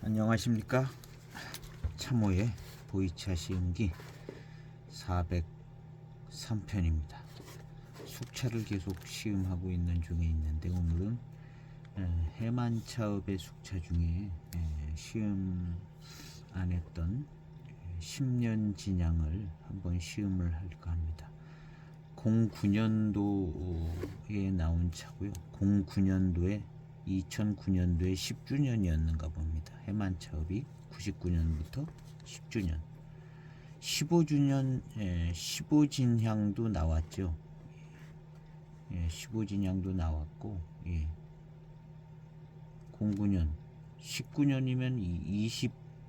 안녕하십니까. 참호의 보이차 시음기 403편입니다. 숙차를 계속 시음하고 있는 중에 있는데, 오늘은 해만차읍의 숙차 중에 시음 안 했던 10년 진양을 한번 시음을 할까 합니다. 09년도에 나온 차고요. 09년도에 2009년도에 10주년이었는가 봅니다. 해만차읍이 99년부터 10주년, 15주년, 15진향도 나왔죠. 15진향도 나왔고, 09년, 19년이면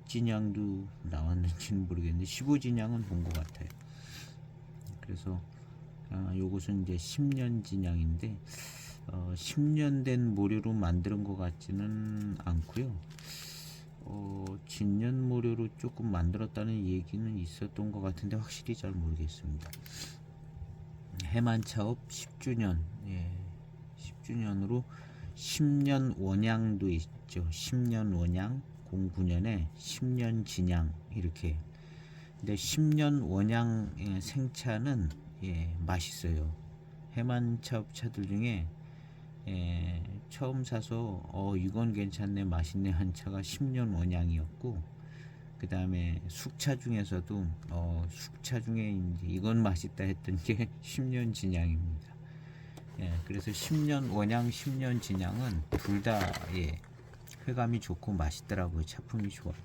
20진향도 나왔는지는 모르겠는데 15진향은 본 것 같아요. 그래서 요것은 이제 10년 진향인데 10년 된 모료로 만드는 것 같지는 않고요. 진년 모료로 조금 만들었다는 얘기는 있었던 것 같은데 확실히 잘 모르겠습니다. 해만차읍 10주년, 10주년으로 10년 원양도 있죠. 10년 원양, 09년에 10년 진양 이렇게. 근데 10년 원양 생차는 맛있어요. 해만차읍 차들 중에 처음 사서 이건 괜찮네, 맛있네 한 차가 10년 원양이었고, 그 다음에 숙차 중에서도 숙차 중에 이제 이건 맛있다 했던 게 10년 진양입니다. 그래서 10년 원양, 10년 진양은 둘 다 회감이 좋고 맛있더라고요. 차품이 좋아요.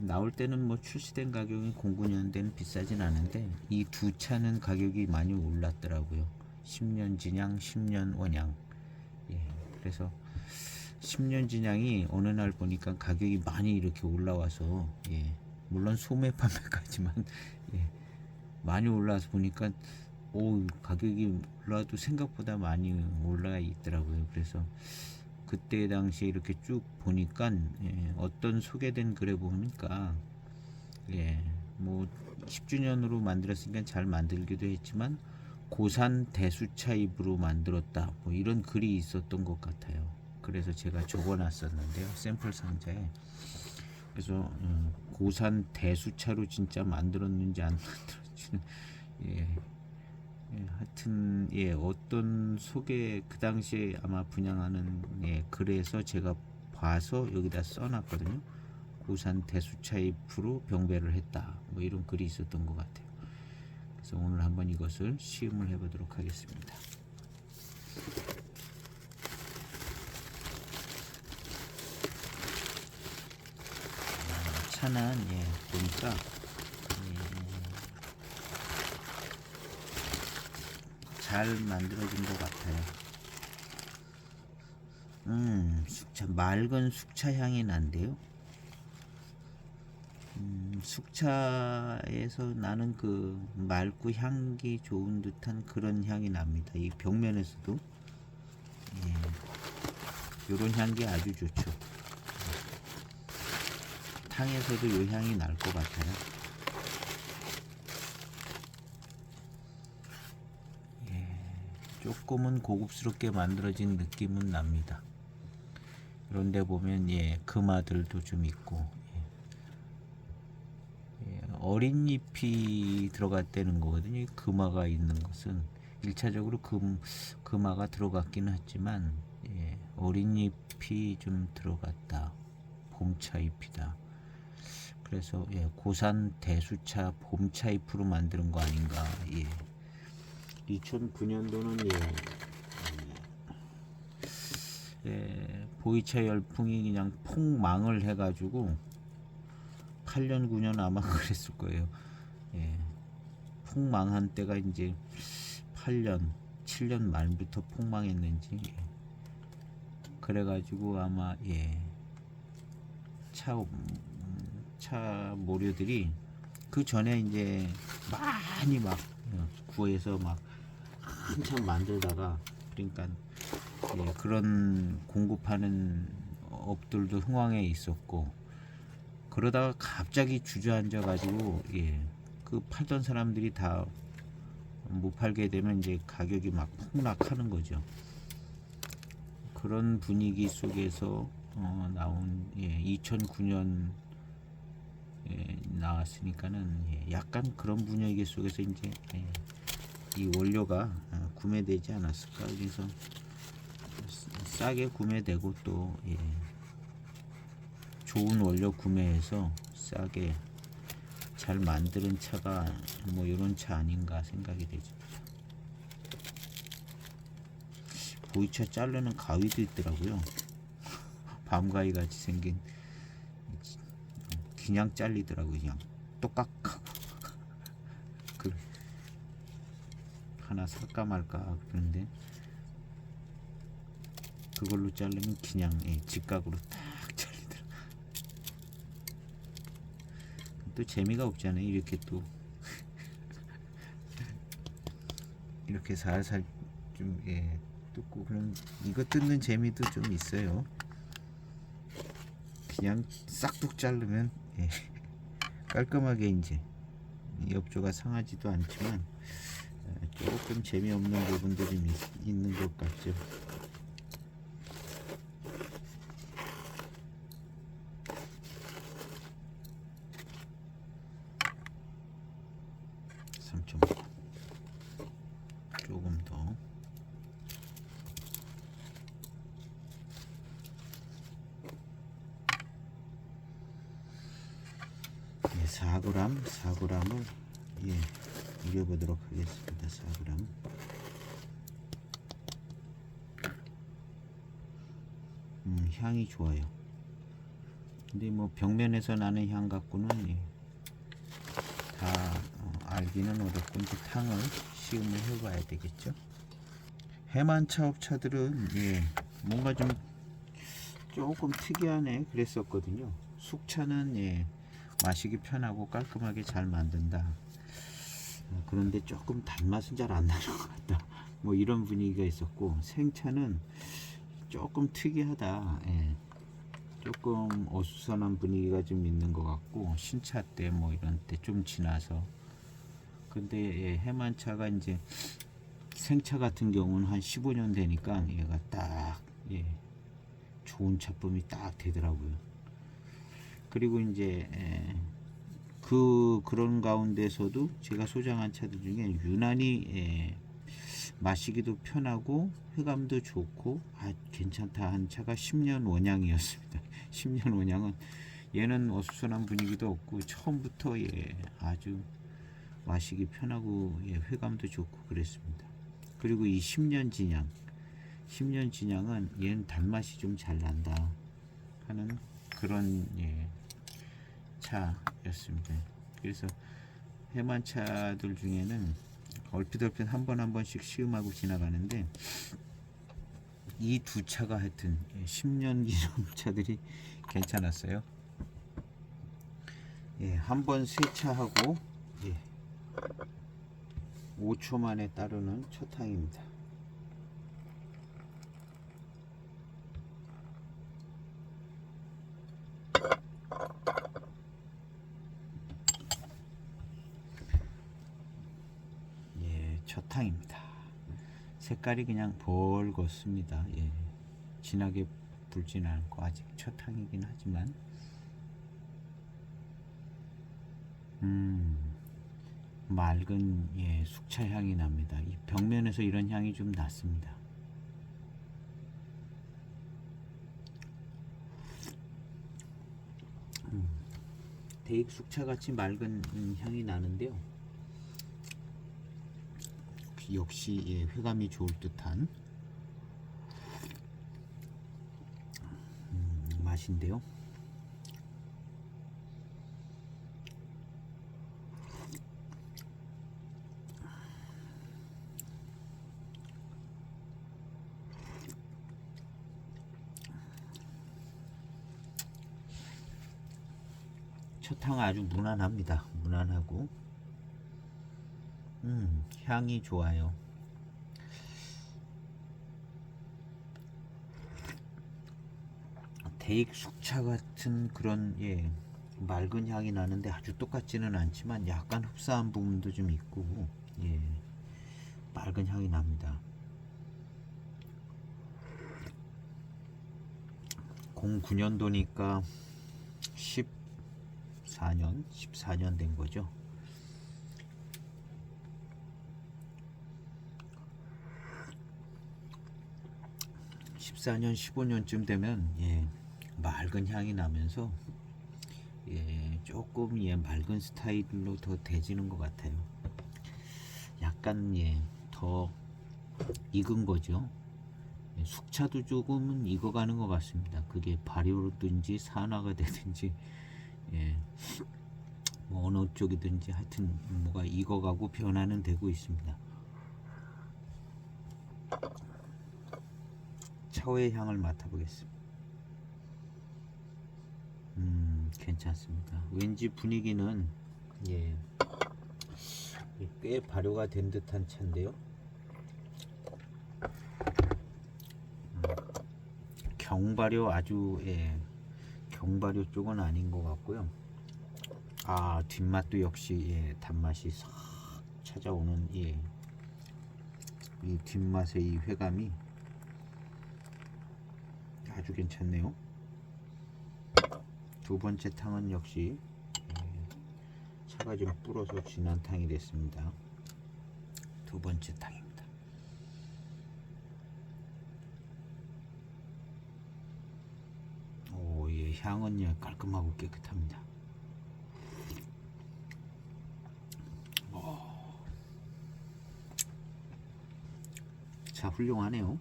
나올 때는 뭐 출시된 가격이 09년대는 비싸진 않은데 이 두 차는 가격이 많이 올랐더라고요. 10년 진양, 10년 원양. 그래서 10년 진양이 어느 날 보니까 가격이 많이 이렇게 올라와서, 물론 소매 판매까지만 많이 올라와서 보니까 가격이 올라도 생각보다 많이 올라가 있더라고요. 그래서 그때 당시에 이렇게 쭉 보니까 어떤 소개된 글에 보니까 뭐 10주년으로 만들었으니까 잘 만들기도 했지만 고산 대수차입으로 만들었다, 뭐 이런 글이 있었던 것 같아요. 그래서 제가 적어놨었는데요, 샘플 상자에. 그래서 고산 대수차로 진짜 만들었는지 안 만들었는지 하여튼 어떤 소개, 그 당시에 아마 분양하는 글에서 제가 봐서 여기다 써놨거든요. 고산 대수차입으로 병배를 했다, 뭐 이런 글이 있었던 것 같아요. 그래서 오늘 한번 이것을 시음을 해보도록 하겠습니다. 차는 보니까 잘 만들어진 것 같아요. 숙차, 맑은 숙차 향이 난대요. 숙차에서 나는 그 맑고 향기 좋은 듯한 그런 향이 납니다. 이 벽면에서도 요런 향기 아주 좋죠. 탕에서도 요 향이 날 것 같아요. 조금은 고급스럽게 만들어진 느낌은 납니다. 그런데 보면 금화들도 좀 있고, 어린 잎이 들어갔다는 거거든요. 금화가 있는 것은 1차적으로 금화가 들어갔기는 했지만 어린 잎이 좀 들어갔다. 봄차 잎이다. 그래서 고산 대수차 봄차 잎으로 만드는 거 아닌가. 2009년도는 보이차 열풍이 그냥 폭망을 해가지고 8년 9년 아마 그랬을 거예요. 폭망한 때가 이제 8년 7년 말부터 폭망했는지, 그래가지고 아마 차 모료들이 그 전에 이제 많이 막 구해서 막 한참 만들다가, 그러니까 그런 공급하는 업들도 흥왕에 있었고, 그러다가 갑자기 주저앉아 가지고 그 팔던 사람들이 다 못 팔게 되면 이제 가격이 막 폭락하는 거죠. 그런 분위기 속에서 나온 2009년 나왔으니까는 약간 그런 분위기 속에서 이제 이 원료가 구매되지 않았을까. 그래서 싸게 구매되고 또 좋은 원료 구매해서 싸게 잘 만드는 차가 뭐 이런 차 아닌가 생각이 되죠. 보이차 자르는 가위도 있더라고요. 밤가위 같이 생긴, 그냥 잘리더라고요. 그냥 똑깍하고. 그 하나 살까 말까 그런데 그걸로 자르면 그냥 직각으로 딱 잘리더라. 또 재미가 없잖아요. 이렇게 또 이렇게 살살 좀 뜯고 그럼 이거 뜯는 재미도 좀 있어요. 그냥 싹둑 자르면 깔끔하게 이제 옆조가 상하지도 않지만 조금 재미없는 부분들이 있는 것 같죠. 조금 더. 네, 4g을 우려보도록 하겠습니다. 4g. 향이 좋아요. 근데 뭐 벽면에서 나는 향 갖고는 다 알기는 어렵고 이제 탕을 시음을 해봐야 되겠죠. 해만차업차들은 뭔가 좀 조금 특이하네 그랬었거든요. 숙차는 마시기 편하고 깔끔하게 잘 만든다. 그런데 조금 단맛은 잘 안 나는 것 같다. 뭐 이런 분위기가 있었고, 생차는 조금 특이하다. 조금 어수선한 분위기가 좀 있는 것 같고, 신차 때 뭐 이런 때 좀 지나서. 근데 해만차가 이제 생차 같은 경우는 한 15년 되니까 얘가 딱 좋은 차품이 딱 되더라고요. 그리고 이제 그런 가운데서도 제가 소장한 차들 중에 유난히 마시기도 편하고 회감도 좋고 괜찮다 한 차가 10년 원양이었습니다. 10년 원양은 얘는 어수선한 분위기도 없고 처음부터 아주 마시기 편하고 회감도 좋고 그랬습니다. 그리고 이 10년 진양은 얘는 단맛이 좀 잘 난다 하는 그런 차였습니다. 그래서 해만차들 중에는 얼핏 한 번씩 시음하고 지나가는데 이 두 차가 하여튼 10년 기념 차들이 괜찮았어요. 한 번 세차하고 5초 만에 따르는 초탕입니다. 초탕입니다. 색깔이 그냥 벌겋습니다. 진하게 붉지는 않고 아직 초탕이긴 하지만 맑은 숙차 향이 납니다. 이 벽면에서 이런 향이 좀 났습니다. 대익 숙차 같이 맑은 향이 나는데요. 역시 회감이 좋을 듯한 맛인데요. 초탕 아주 무난합니다. 무난하고 향이 좋아요. 대익 숙차 같은 그런 맑은 향이 나는데 아주 똑같지는 않지만 약간 흡사한 부분도 좀 있고 맑은 향이 납니다. 09년도니까 14년 된 거죠. 14년 15년쯤 되면 맑은 향이 나면서 조금 맑은 스타일로 더 돼지는 것 같아요. 약간 더 익은 거죠. 숙차도 조금은 익어가는 것 같습니다. 그게 발효든지 산화가 되든지 뭐 어느 쪽이든지 하여튼 뭐가 익어가고 변화는 되고 있습니다. 차오의 향을 맡아보겠습니다. 괜찮습니다. 왠지 분위기는 꽤 발효가 된 듯한 차인데요. 경발효 아주 경발효 쪽은 아닌 것 같고요. 뒷맛도 역시 단맛이 싹 찾아오는 이 뒷맛의 이 회감이 아주 괜찮네요. 두 번째 탕은 역시 차가 좀 불어서 진한 탕이 됐습니다. 두 번째 탕입니다. 향은 깔끔하고 깨끗합니다. 자, 훌륭하네요.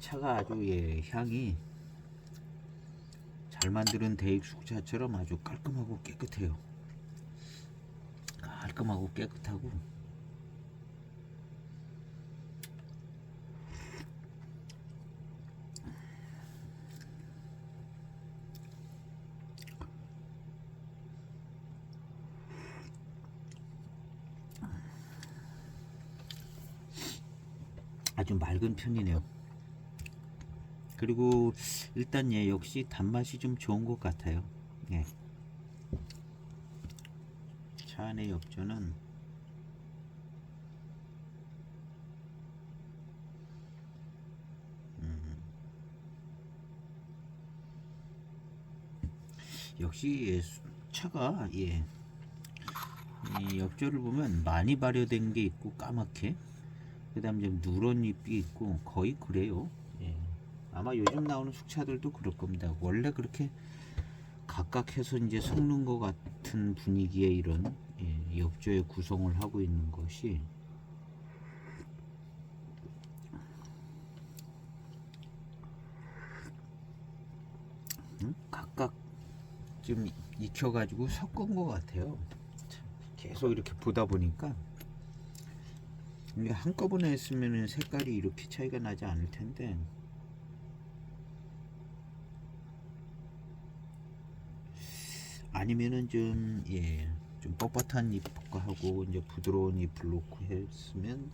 차가 아주 향이 잘 만드는 대익 숙차처럼 아주 깔끔하고 깨끗해요. 깔끔하고 깨끗하고 아주 맑은 편이네요. 그리고 일단 역시 단맛이 좀 좋은 것 같아요. 차 안의 엽전은 역시 차가 이 엽전을 보면 많이 발효된 게 있고 까맣게, 그 다음에 좀 누런 잎이 있고 거의 그래요. 아마 요즘 나오는 숙차들도 그럴 겁니다. 원래 그렇게 각각해서 이제 섞는 것 같은 분위기의 이런 엽조의 구성을 하고 있는 것이 각각 좀 익혀가지고 섞은 것 같아요. 계속 이렇게 보다 보니까 한꺼번에 했으면 색깔이 이렇게 차이가 나지 않을 텐데 아니면은 좀 좀 뻣뻣한 잎과 하고 이제 부드러운 잎을 놓고 했으면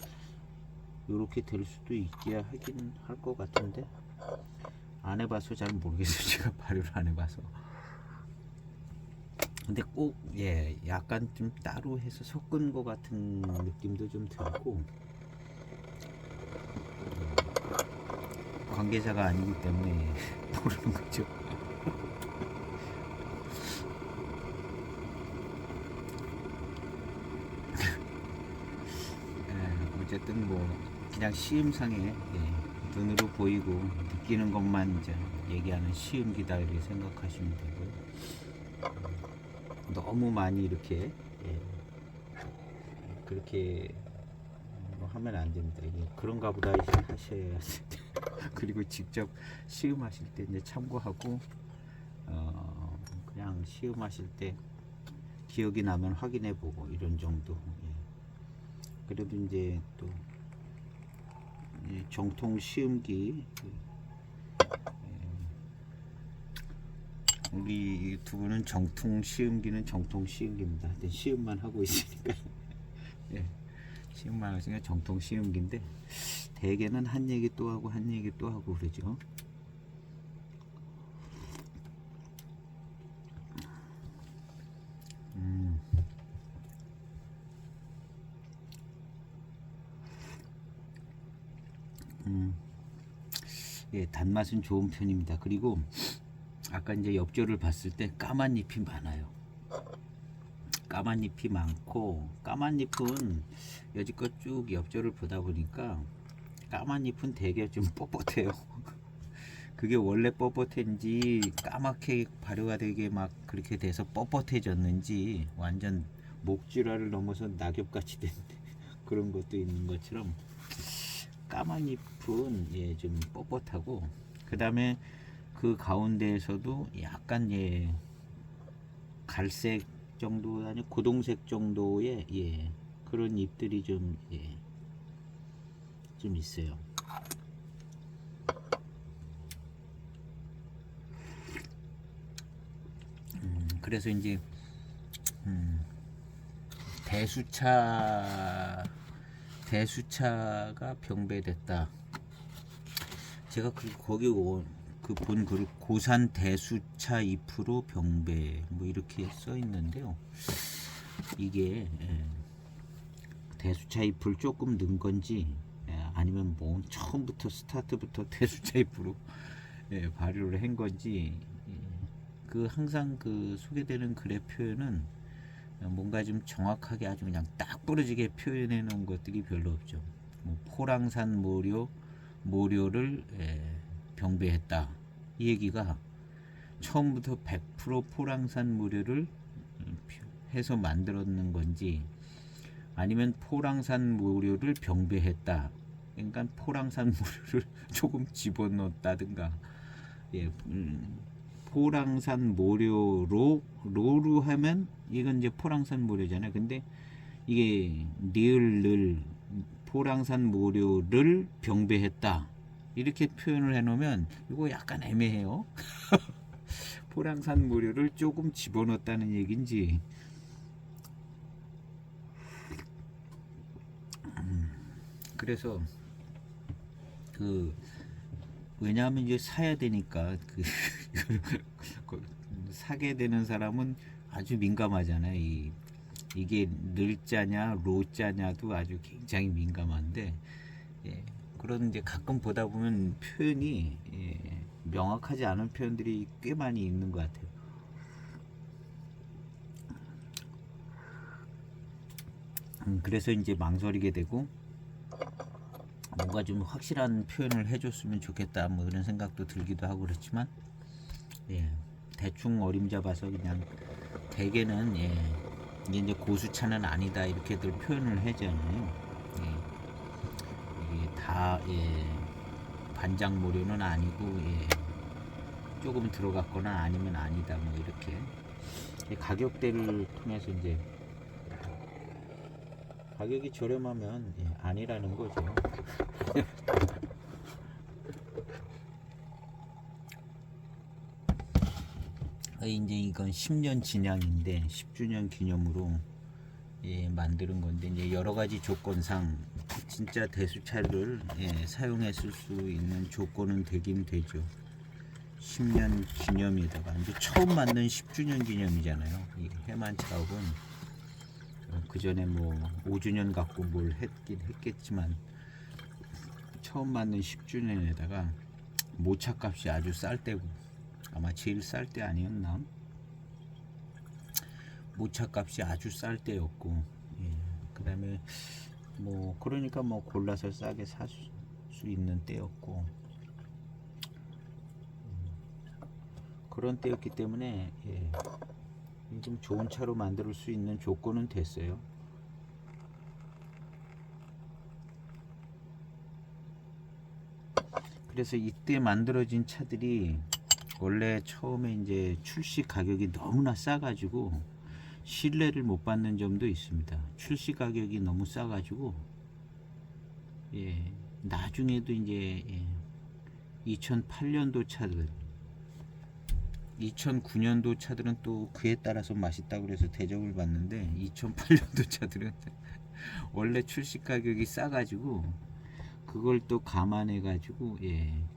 이렇게 될 수도 있게 하긴 할 것 같은데 안 해봐서 잘 모르겠어요. 제가 발효를 안 해봐서. 근데 꼭 약간 좀 따로 해서 섞은 것 같은 느낌도 좀 들고 관계자가 아니기 때문에 모르는 거죠. 어쨌든 뭐 그냥 시음상에 눈으로 보이고 느끼는 것만 이제 얘기하는 시음기다 이렇게 생각하시면 되고요. 너무 많이 이렇게 그렇게 뭐 하면 안 됩니다. 그런가 보다 하셔야 그리고 직접 시음하실 때 이제 참고하고 그냥 시음하실 때 기억이 나면 확인해 보고 이런 정도. 그래도 이제 또 정통 시음기 우리 두 분은 정통 시음기는 정통 시음기입니다. 시음만 하고 있으니까 시음만 하시니까 정통 시음기인데 대개는 한 얘기 또 하고 한 얘기 또 하고 그러죠. 예, 단맛은 좋은 편입니다. 그리고 아까 이제 엽조를 봤을 때 까만 잎이 많아요. 까만 잎이 많고, 까만 잎은 여지껏 쭉 엽조를 보다 보니까 까만 잎은 되게 좀 뻣뻣해요. 그게 원래 뻣뻣한지 까맣게 발효가 되게 막 그렇게 돼서 뻣뻣해졌는지 완전 목질화를 넘어서 낙엽같이 된 그런 것도 있는 것처럼 까만 잎은 예, 좀 뻣뻣하고, 그 다음에 그 가운데에서도 약간 예, 갈색 정도 아니 고동색 정도의 예, 그런 잎들이 좀 예, 좀 있어요. 그래서 이제 대수차가 병배됐다. 제가 거기 그 본 글 고산 대수차 잎으로 병배 뭐 이렇게 써 있는데요. 이게 대수차 잎을 조금 넣은 건지 아니면 뭐 처음부터 스타트부터 대수차 잎으로 발효를 한 건지, 그 항상 그 소개되는 글의 표현은 뭔가 좀 정확하게 아주 그냥 딱 부러지게 표현해 놓은 것들이 별로 없죠. 뭐 포랑산 모료를 병배했다, 이 얘기가 처음부터 100% 포랑산 모료를 해서 만들었는 건지, 아니면 포랑산 모료를 병배했다, 그러니까 포랑산 모료를 조금 집어넣었다든가, 예, 포랑산 모료로 하면 이건 이제 포랑산 모료잖아요. 근데 이게 니을 포랑산 모료를 병배했다 이렇게 표현을 해놓으면 이거 약간 애매해요. 포랑산 모료를 조금 집어넣었다는 얘기인지, 그래서 그 왜냐하면 이제 사야 되니까 사게 되는 사람은 아주 민감하잖아요. 이게 늘자냐 로자냐도 아주 굉장히 민감한데, 예, 그런 이제 가끔 보다 보면 표현이 명확하지 않은 표현들이 꽤 많이 있는 것 같아요. 그래서 이제 망설이게 되고 뭔가 좀 확실한 표현을 해줬으면 좋겠다 뭐 이런 생각도 들기도 하고 그렇지만, 예, 대충 어림잡아서 그냥 대개는 이게 이제 고수차는 아니다 이렇게들 표현을 하잖아요. 이게 다 반작모료는 아니고 조금 들어갔거나 아니면 아니다 뭐 이렇게 가격대를 통해서 이제 가격이 저렴하면 아니라는 거죠. 이제 이건 10년 진양인데 10주년 기념으로 만드는 건데, 이제 여러 가지 조건상 진짜 대수차를 사용했을 수 있는 조건은 되긴 되죠. 10년 기념에다가 이제 처음 만든 10주년 기념이잖아요. 이 해만 차업은 그 전에 뭐 5주년 갖고 뭘 했긴 했겠지만 처음 만든 10주년에다가 모차값이 아주 쌀 때고, 아마 제일 쌀 때 아니었나? 모차값이 아주 쌀 때였고, 그 다음에 뭐 그러니까 뭐 골라서 싸게 살 수 있는 때였고, 그런 때였기 때문에 좀 좋은 차로 만들 수 있는 조건은 됐어요. 그래서 이때 만들어진 차들이 원래 처음에 이제 출시 가격이 너무나 싸가지고 신뢰를 못 받는 점도 있습니다. 출시 가격이 너무 싸가지고 나중에도 이제 2008년도 차들, 2009년도 차들은 또 그에 따라서 맛있다고 그래서 대접을 받는데, 2008년도 차들은 원래 출시 가격이 싸가지고 그걸 또 감안해 가지고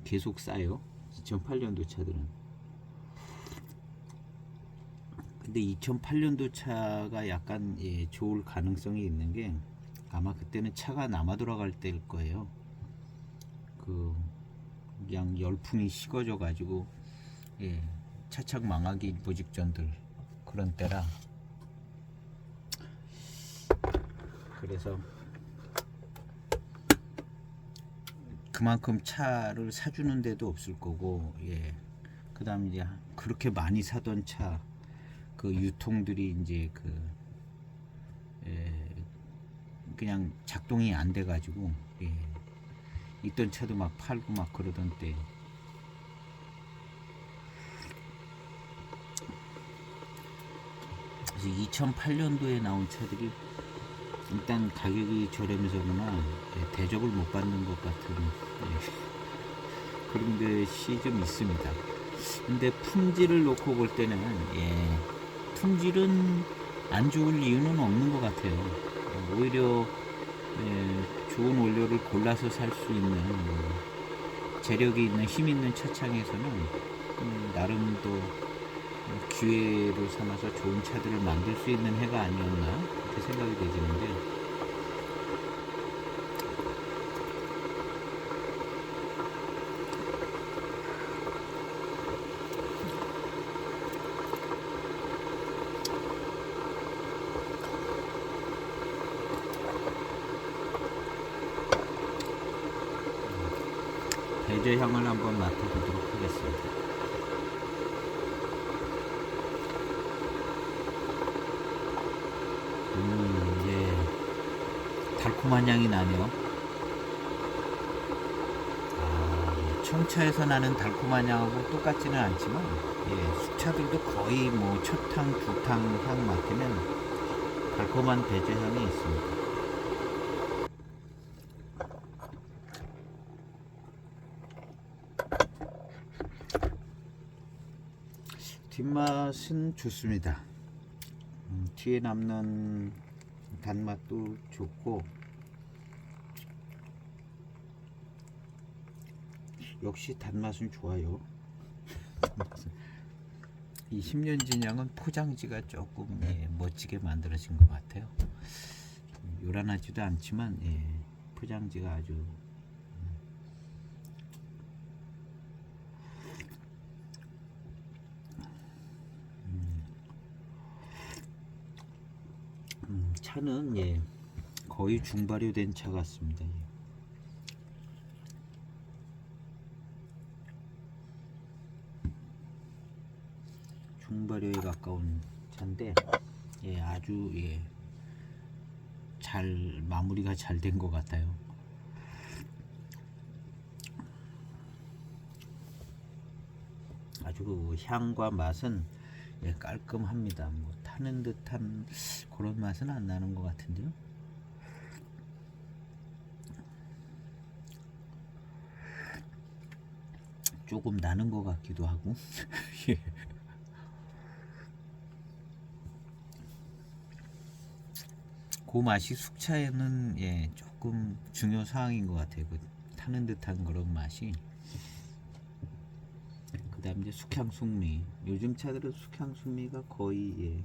계속 싸요. 2008년도 차들은. 근데 2008년도 차가 약간 좋을 가능성이 있는 게, 아마 그때는 차가 남아 돌아갈 때일 거예요. 그 그냥 열풍이 식어져 가지고 예, 차착 망하기 일보 직전들 그런 때라 그래서 그만큼 차를 사주는 데도 없을 거고 예. 그다음 이제 그렇게 많이 사던 차 그 유통들이 이제 예, 그냥 작동이 안 돼 가지고 예. 있던 차도 막 팔고 막 그러던 때 그래서 2008년도에 나온 차들이 일단 가격이 저렴해서구나 예, 대접을 못 받는 것 같은 예, 그런 것이 좀 있습니다. 근데 품질을 놓고 볼 때는 예, 품질은 안 좋을 이유는 없는 것 같아요. 오히려 예, 좋은 원료를 골라서 살 수 있는 재력이 있는 힘 있는 차창에서는 나름도 기회로 삼아서 좋은 차들을 만들 수 있는 해가 아니었나 그렇게 생각이 되지는데 배제 향을 한번 맡아보도록 하겠습니다. 예, 달콤한 향이 나네요. 청차에서 나는 달콤한 향하고 똑같지는 않지만 예, 숙차들도 거의 뭐 첫 탕, 두 탕 향 맡으면 달콤한 배제 향이 있습니다. 뒷맛은 좋습니다. 뒤에 남는 단맛도 좋고 역시 단맛은 좋아요. 이 10년 진양은 포장지가 조금 예, 멋지게 만들어진 것 같아요. 요란하지도 않지만 예, 포장지가 아주 차는 예, 거의 중발효된 차 같습니다. 예. 중발효에 가까운 차인데 예, 아주 예, 잘 마무리가 잘 된 것 같아요. 아주 그 향과 맛은 예, 깔끔합니다. 뭐 타는 듯한 그런 맛은 안 나는 것 같은데요. 조금 나는 것 같기도 하고. 예. 그 맛이 숙차에는 예, 조금 중요 사항인 것 같아요. 그 타는 듯한 그런 맛이. 그다음 이제 숙향 숙미. 요즘 차들은 숙향 숙미가 거의 예,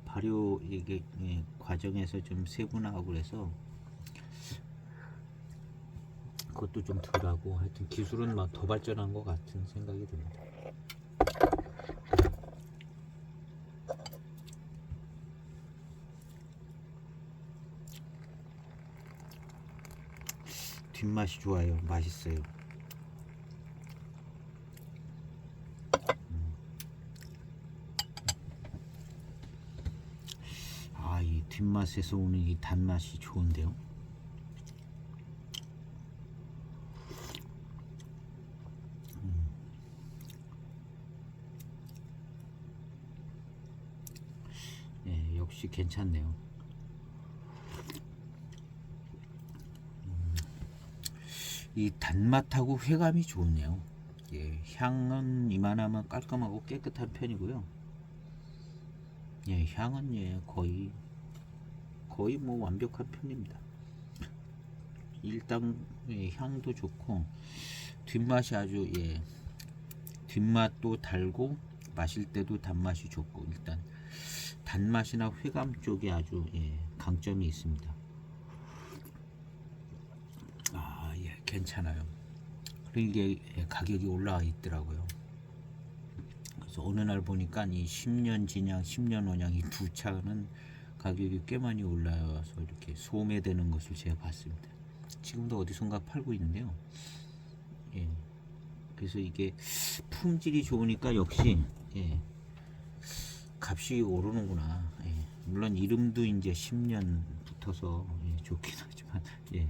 발효 이게 예, 과정에서 좀 세분화하고 그래서 그것도 좀 덜하고 하여튼 기술은 막 더 발전한 것 같은 생각이 듭니다. 뒷맛이 좋아요. 맛있어요. 이 뒷맛에서 오는 이 단맛이 좋은데요. 예, 역시 괜찮네요. 이 단맛하고 회감이 좋네요. 예, 향은 이만하면 깔끔하고 깨끗한 편이고요. 예, 향은 예, 거의 뭐 완벽한 편입니다. 일단 예, 향도 좋고 뒷맛이 아주 예, 뒷맛도 달고 마실 때도 단맛이 좋고 일단 단맛이나 회감 쪽에 아주 예, 강점이 있습니다. 예, 괜찮아요. 이게 가격이 올라와 있더라고요. 그래서 어느 날 보니까 이 10년 진양, 10년 원양 이 두 차는 가격이 꽤 많이 올라와서 이렇게 소매되는 것을 제가 봤습니다. 지금도 어디선가 팔고 있는데요. 예. 그래서 이게 품질이 좋으니까 역시 예, 값이 오르는구나. 예. 물론 이름도 이제 10년 붙어서 예, 좋긴 하지만 예.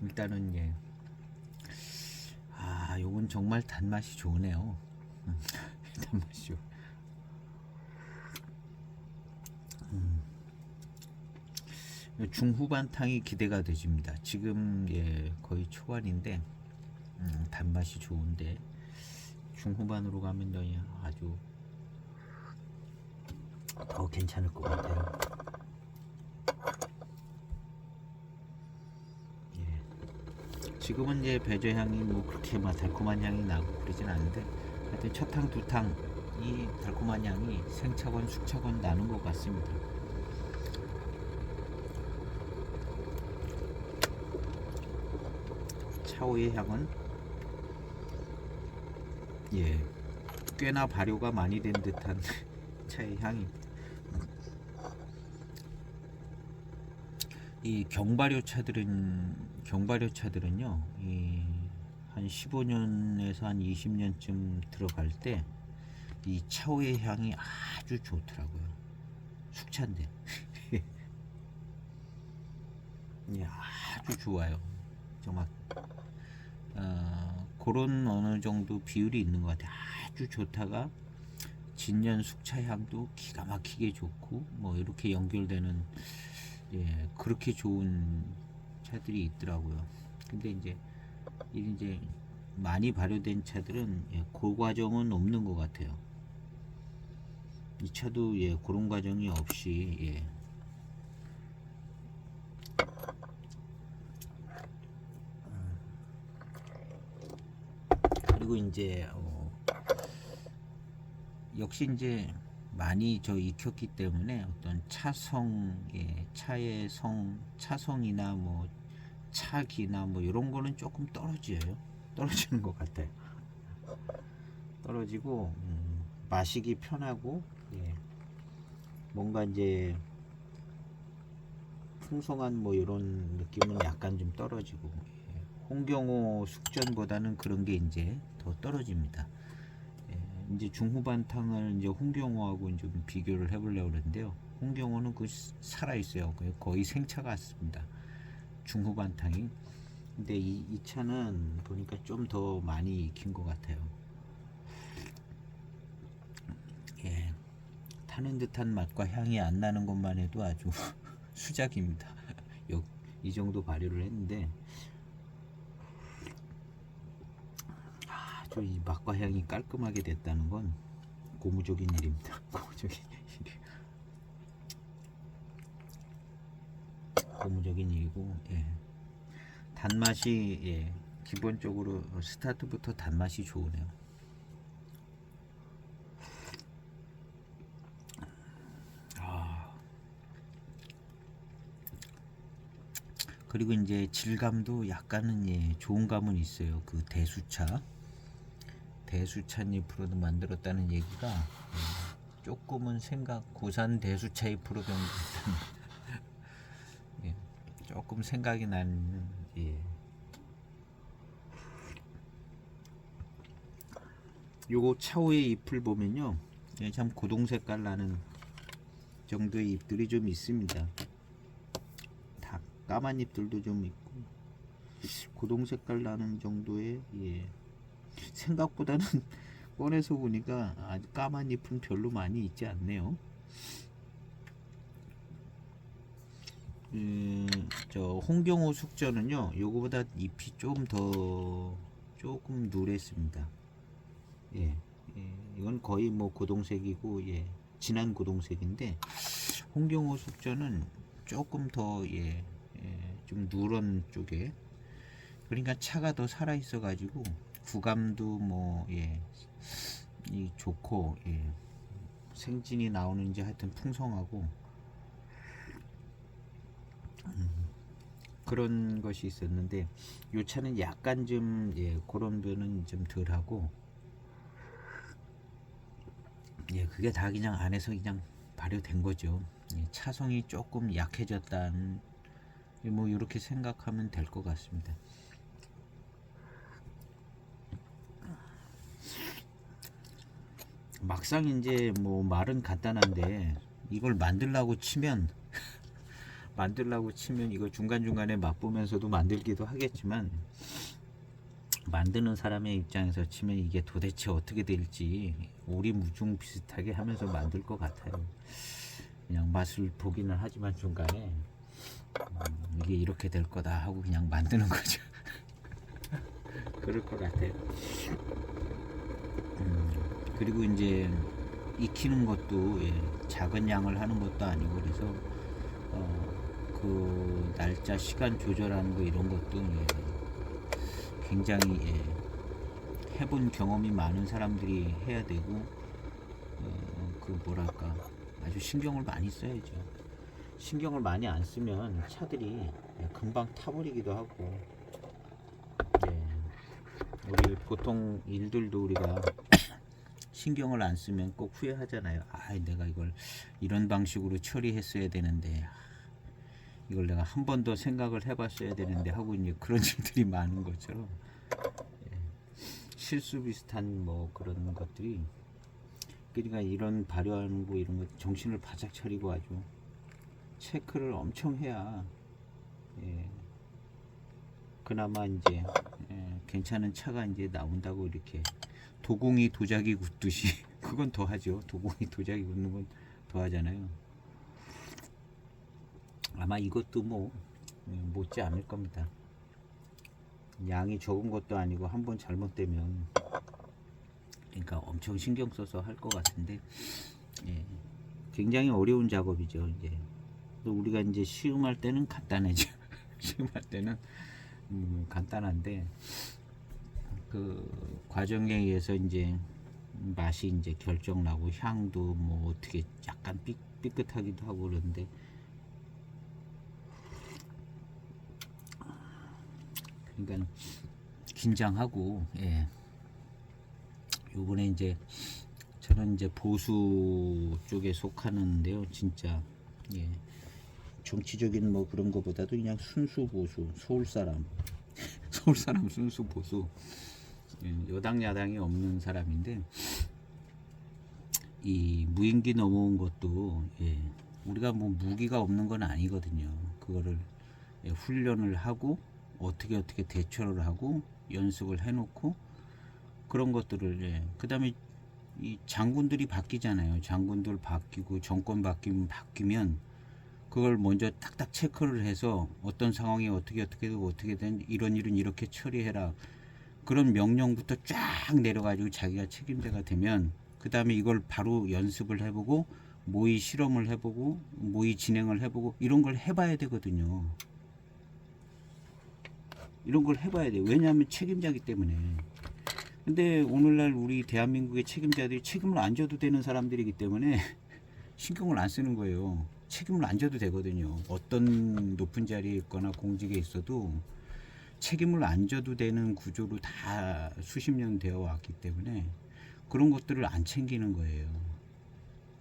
일단은 예. 요건 정말 단맛이 좋네요. 단맛이 좋. 중후반탕이 기대가 되집니다. 지금 예, 거의 초반인데 단맛이 좋은데 중후반으로 가면 예, 아주 더 괜찮을 것 같아요. 예. 지금은 이제 배저 향이 뭐 그렇게 막 달콤한 향이 나고 그러진 않은데 하여튼 첫탕 두탕 이 달콤한 향이 생차건 숙차건 나는 것 같습니다. 차오의 향은 예, 꽤나 발효가 많이 된 듯한 차의 향이. 이 경발효차들은요, 한 15년에서 한 20년쯤 들어갈 때 이 차오의 향이 아주 좋더라고요. 숙차인데 예, 아주 좋아요. 정말 그런 어느 정도 비율이 있는 것 같아요. 아주 좋다가 진년 숙차 향도 기가 막히게 좋고 뭐 이렇게 연결되는 예, 그렇게 좋은 차들이 있더라고요. 근데 이제 많이 발효된 차들은 예, 그 과정은 없는 것 같아요. 이 차도 예, 그런 과정이 없이 예. 그리고 이제 역시 이제 많이 익혔기 때문에 어떤 차의 차성이나 뭐 차기나 뭐 이런 거는 조금 떨어지는 것 같아요. 떨어지고 마시기 편하고 예. 뭔가 이제 풍성한 뭐 이런 느낌은 약간 좀 떨어지고 예. 홍경호 숙전보다는 그런 게 이제 더 떨어집니다. 예. 이제 중후반탕을 이제 홍경호하고 좀 비교를 해보려고 그러는데요. 홍경호는 그 살아 있어요. 거의 생차 같습니다. 중후반탕이. 근데 이 차는 보니까 좀 더 많이 익힌 것 같아요. 예. 타는 듯한 맛과 향이 안 나는 것만 해도 아주 수작입니다. 이 정도 발효를 했는데 아주 이 맛과 향이 깔끔하게 됐다는 건 고무적인 일입니다. 고무적인 일이고 예. 단맛이 예. 기본적으로 스타트부터 단맛이 좋으네요. 그리고 이제 질감도 약간은 예, 좋은 감은 있어요. 그 대수차잎으로도 만들었다는 얘기가 조금은 고산 대수차잎으로 변했다는 예, 조금 생각이 나는 예. 요거 차오의 잎을 보면요, 예, 참 고동 색깔 나는 정도의 잎들이 좀 있습니다. 다 까만 잎들도 좀 있고 고동 색깔 나는 정도의 예. 생각보다는 꺼내서 보니까 아주 까만 잎은 별로 많이 있지 않네요. 저 홍경호 숙전은요, 요거보다 잎이 조금 누랬습니다. 예, 이건 거의 뭐 고동색이고 예, 진한 고동색인데 홍경호 숙전은 조금 더 예, 좀 누런 쪽에, 그러니까 차가 더 살아 있어 가지고 구감도 뭐 예, 이 좋고 예, 생진이 나오는지 하여튼 풍성하고 그런 것이 있었는데 이 차는 약간 좀 그런 면은 좀 덜하고 그게 다 그냥 안에서 그냥 발효된 거죠. 차성이 조금 약해졌다는 뭐 이렇게 생각하면 될 것 같습니다. 막상 이제 뭐 말은 간단한데 이걸 만들라고 치면 이거 중간중간에 맛보면서도 만들기도 하겠지만 만드는 사람의 입장에서 치면 이게 도대체 어떻게 될지 오리무중 비슷하게 하면서 만들 것 같아요. 그냥 맛을 보기는 하지만 중간에 이게 이렇게 될 거다 하고 그냥 만드는 거죠. 그럴 것 같아요. 그리고 이제 익히는 것도 작은 양을 하는 것도 아니고 그래서 그 날짜 시간 조절하는 거 이런 것도 굉장히 해본 경험이 많은 사람들이 해야 되고 그 뭐랄까 아주 신경을 많이 써야죠. 신경을 많이 안 쓰면 차들이 금방 타버리기도 하고 우리 보통 일들도 우리가 신경을 안 쓰면 꼭 후회하잖아요. 내가 이걸 이런 방식으로 처리했어야 되는데 이걸 내가 한 번 더 생각을 해봤어야 되는데 하고 이제 그런 일들이 많은 것처럼 실수 비슷한 뭐 그런 것들이 그러니까 이런 발효하는 거 이런 거 정신을 바짝 차리고 아주 체크를 엄청 해야 그나마 이제 괜찮은 차가 이제 나온다고 이렇게 도공이 도자기 굽듯이 그건 더 하죠. 도공이 도자기 굽는 건 더 하잖아요. 아마 이것도 뭐 못지 않을 겁니다. 양이 적은 것도 아니고 한번 잘못되면 그러니까 엄청 신경 써서 할 것 같은데 굉장히 어려운 작업이죠. 이제 또 우리가 이제 시음할 때는 간단하죠. 시음할 때는 간단한데 그 과정에 의해서 이제 맛이 이제 결정나고 향도 뭐 어떻게 약간 삐끗하기도 하고 그러는데 그러니까 긴장하고 요번에 이제 저는 이제 보수 쪽에 속하는데요. 진짜 정치적인 뭐 그런 거보다도 그냥 순수 보수 서울 사람 순수 보수 여당 야당이 없는 사람인데 이 무인기 넘어온 것도 우리가 뭐 무기가 없는 건 아니거든요. 그거를 훈련을 하고 어떻게 대처를 하고 연습을 해놓고 그런 것들을 그 다음에 이 장군들이 바뀌잖아요. 장군들 바뀌고 정권 바뀌면 그걸 먼저 딱딱 체크를 해서 어떤 상황이 어떻게 되고 어떻게 된 이런 일은 이렇게 처리해라 그런 명령부터 쫙 내려가지고 자기가 책임자가 되면 그 다음에 이걸 바로 연습을 해보고 모의 실험을 해보고 모의 진행을 해보고 이런 걸 해봐야 되거든요. 이런 걸 해봐야 돼요. 왜냐하면 책임자기 때문에. 근데 오늘날 우리 대한민국의 책임자들이 책임을 안 져도 되는 사람들이기 때문에 신경을 안 쓰는 거예요. 책임을 안 져도 되거든요. 어떤 높은 자리에 있거나 공직에 있어도 책임을 안 져도 되는 구조로 다 수십 년 되어 왔기 때문에 그런 것들을 안 챙기는 거예요.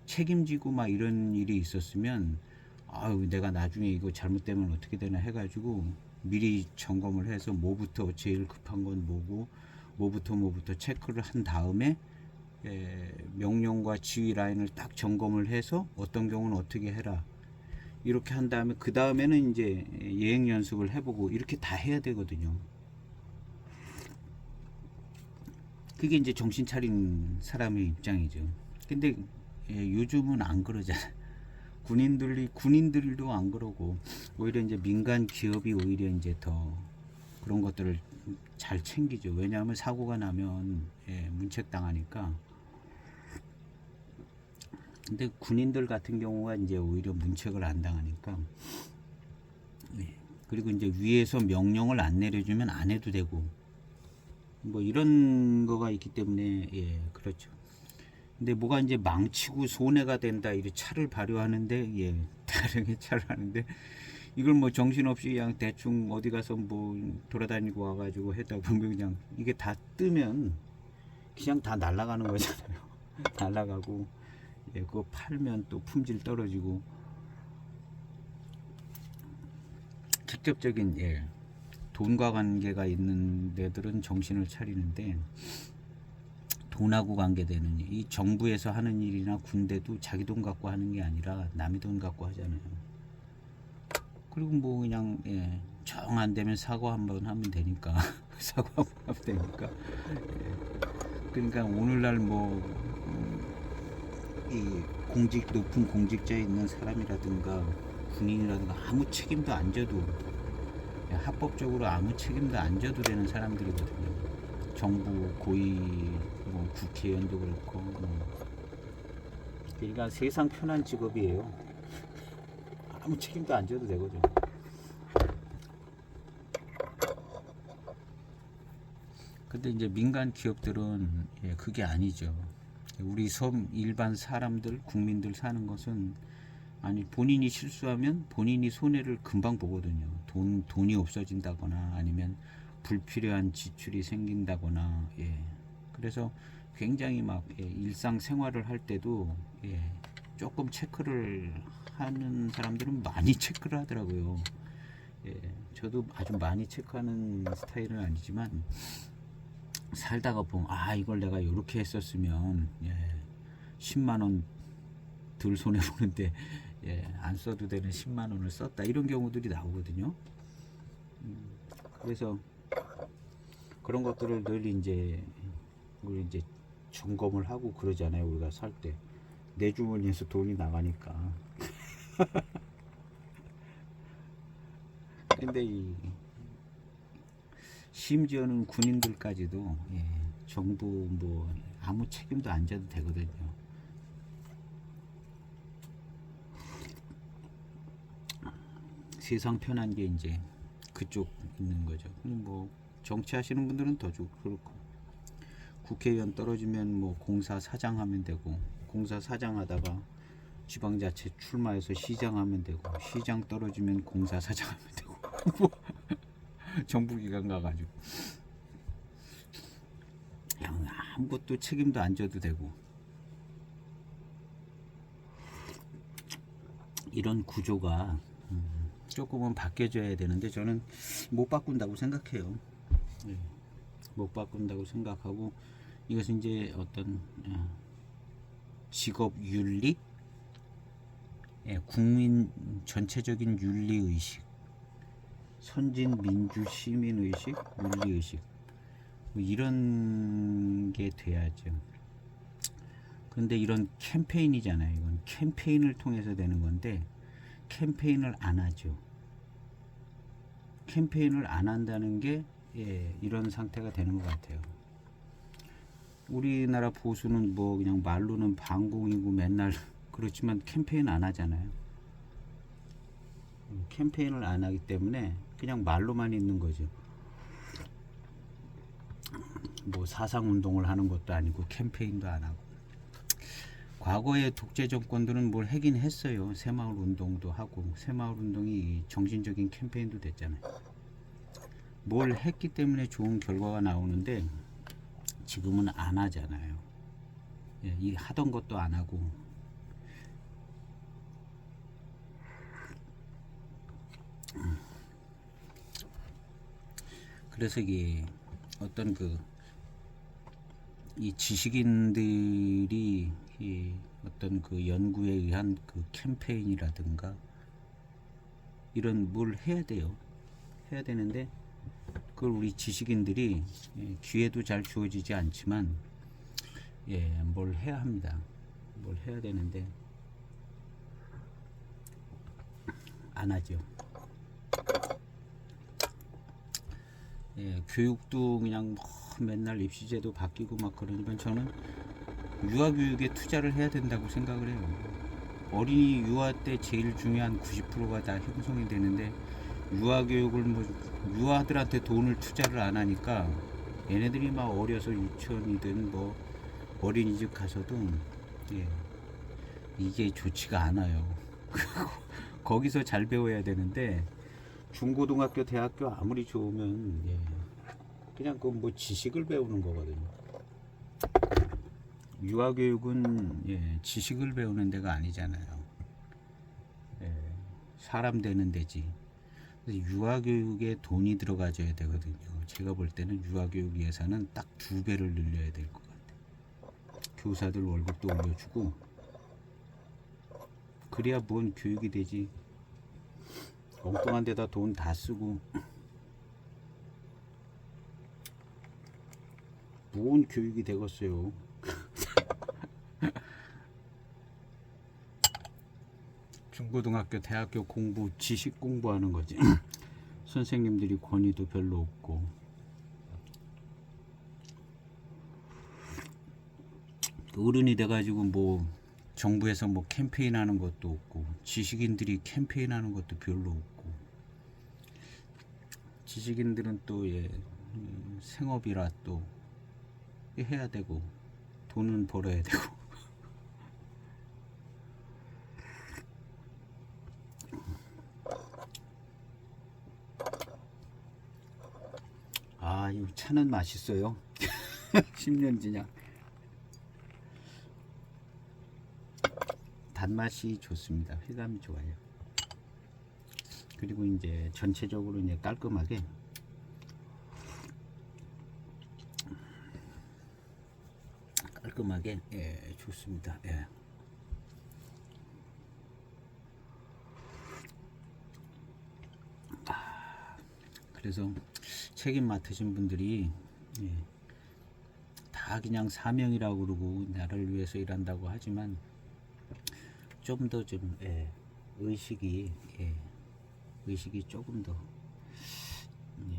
책임지고 막 이런 일이 있었으면 내가 나중에 이거 잘못되면 어떻게 되나 해가지고 미리 점검을 해서 뭐부터 제일 급한 건 뭐부터 체크를 한 다음에 명령과 지휘 라인을 딱 점검을 해서 어떤 경우는 어떻게 해라 이렇게 한 다음에 그 다음에는 이제 예행 연습을 해보고 이렇게 다 해야 되거든요. 그게 이제 정신 차린 사람의 입장이죠. 근데 요즘은 안 그러잖아. 군인들도 안 그러고 오히려 이제 민간 기업이 오히려 이제 더 그런 것들을 잘 챙기죠. 왜냐하면 사고가 나면 문책 당하니까. 근데 군인들 같은 경우가 이제 오히려 문책을 안 당하니까. 그리고 이제 위에서 명령을 안 내려주면 안 해도 되고 뭐 이런 거가 있기 때문에 그렇죠. 근데 뭐가 이제 망치고 손해가 된다 이렇게 차를 발효하는데 다르게 차를 하는데 이걸 뭐 정신없이 그냥 대충 어디 가서 뭐 돌아다니고 와가지고 했다 보면 그냥 이게 다 뜨면 그냥 다 날아가는 거잖아요. 날아가고, 예, 그거 팔면 또 품질 떨어지고. 직접적인, 예, 돈과 관계가 있는 데들은 정신을 차리는데, 돈하고 관계되는 이 정부에서 하는 일이나 군대도 자기 돈 갖고 하는 게 아니라 남의 돈 갖고 하잖아요. 그리고 뭐 그냥, 예, 정 안 되면 사과 한번 하면 되니까 사과 한번 하면 되니까. 예. 그러니까 오늘날 뭐 이 공직 높은 공직자에 있는 사람이라든가 군인이라든가 아무 책임도 안 져도, 예, 합법적으로 아무 책임도 안 져도 되는 사람들이거든요. 정부 고위, 뭐 국회의원도 그렇고, 그러니까 세상 편한 직업이에요. 아무 책임도 안 져도 되거든요. 근데 이제 민간 기업들은, 예, 그게 아니죠. 우리 일반 사람들, 국민들 사는 것은, 아니, 본인이 실수하면 본인이 손해를 금방 보거든요. 돈이 없어진다거나 아니면 불필요한 지출이 생긴다거나, 예. 그래서 굉장히 막, 예, 일상생활을 할 때도, 예, 조금 체크를 하는 사람들은 많이 체크를 하더라고요. 예, 저도 아주 많이 체크하는 스타일은 아니지만, 살다가 보면, 아, 이걸 내가 이렇게 했었으면, 예, 10만 원 덜 손해 보는데, 예, 안 써도 되는 10만 원을 썼다, 이런 경우들이 나오거든요. 그래서 그런 것들을 늘 이제 우리 이제 점검을 하고 그러잖아요. 우리가 살 때 내 주머니에서 돈이 나가니까. 근데 심지어는 군인들까지도, 예, 정부 뭐 아무 책임도 안 져도 되거든요. 세상 편한 게 이제 그쪽 있는 거죠. 뭐 정치하시는 분들은 더 그렇고, 국회의원 떨어지면 뭐 공사 사장 하면 되고, 공사 사장 하다가 지방자치 출마해서 시장 하면 되고, 시장 떨어지면 공사 사장 하면 되고 뭐 정부기관 가가지고 그냥 아무것도 책임도 안 져도 되고, 이런 구조가 조금은 바뀌어져야 되는데 저는 못 바꾼다고 생각해요. 예, 못 바꾼다고 생각하고, 이것은 이제 어떤 직업 윤리, 예, 국민 전체적인 윤리 의식, 선진 민주 시민 의식, 윤리 의식, 뭐 이런 게 돼야죠. 근데 이런 캠페인이잖아요. 이건 캠페인을 통해서 되는 건데 캠페인을 안 하죠. 캠페인을 안 한다는 게, 예, 이런 상태가 되는 것 같아요. 우리나라 보수는 뭐 그냥 말로는 반공이고 맨날 그렇지만 캠페인 안 하잖아요. 캠페인을 안 하기 때문에 그냥 말로만 있는 거죠. 뭐 사상운동을 하는 것도 아니고 캠페인도 안 하고. 과거의 독재 정권들은 뭘 하긴 했어요. 새마을 운동도 하고, 새마을 운동이 정신적인 캠페인도 됐잖아요. 뭘 했기 때문에 좋은 결과가 나오는데 지금은 안 하잖아요. 예, 이 하던 것도 안 하고. 그래서 이게 어떤 이 지식인들이 이 어떤 그 연구에 의한 그 캠페인이라든가 이런 뭘 해야 돼요. 해야 되는데 그걸 우리 지식인들이, 예, 기회도 잘 주어지지 않지만, 예, 뭘 해야 합니다. 뭘 해야 되는데 안 하죠. 예, 교육도 그냥 뭐 맨날 입시제도 바뀌고 막 그러니까 저는 유아교육에 투자를 해야 된다고 생각을 해요. 어린이 유아 때 제일 중요한 90%가 다 형성이 되는데 유아교육을 뭐 유아들한테 돈을 투자를 안 하니까 얘네들이 막 어려서 유치원이든 뭐 어린이집 가서도, 예, 이게 좋지가 않아요. 거기서 잘 배워야 되는데 중고등학교 대학교 아무리 좋으면 예, 그냥 그 뭐 지식을 배우는 거거든요. 유아교육은 예, 지식을 배우는 데가 아니잖아요. 예, 사람 되는 데지. 유아교육에 돈이 들어가줘야 되거든요. 제가 볼 때는 유아교육 예산은 딱 2배를 늘려야 될 것 같아요. 교사들 월급도 올려주고 그래야 뭔 교육이 되지. 엉뚱한 데다 돈 다 쓰고 뭔 교육이 되겠어요. 중고등학교 대학교 공부 지식 공부하는 거지. 선생님들이 권위도 별로 없고 어른이 돼가지고 뭐 정부에서 뭐 캠페인 하는 것도 없고 지식인들이 캠페인 하는 것도 별로 없고 지식인들은 또 예, 생업이라 또 해야 되고 돈은 벌어야 되고 아, 이 차는 맛있어요. 10년 지냥 단맛이 좋습니다. 휘감이 좋아요. 그리고 이제 전체적으로 이제 깔끔하게 예, 좋습니다. 예. 그래서 책임 맡으신 분들이 예, 다 그냥 사명이라고 그러고 나를 위해서 일한다고 하지만 좀 더 좀 예, 의식이 조금 더 예,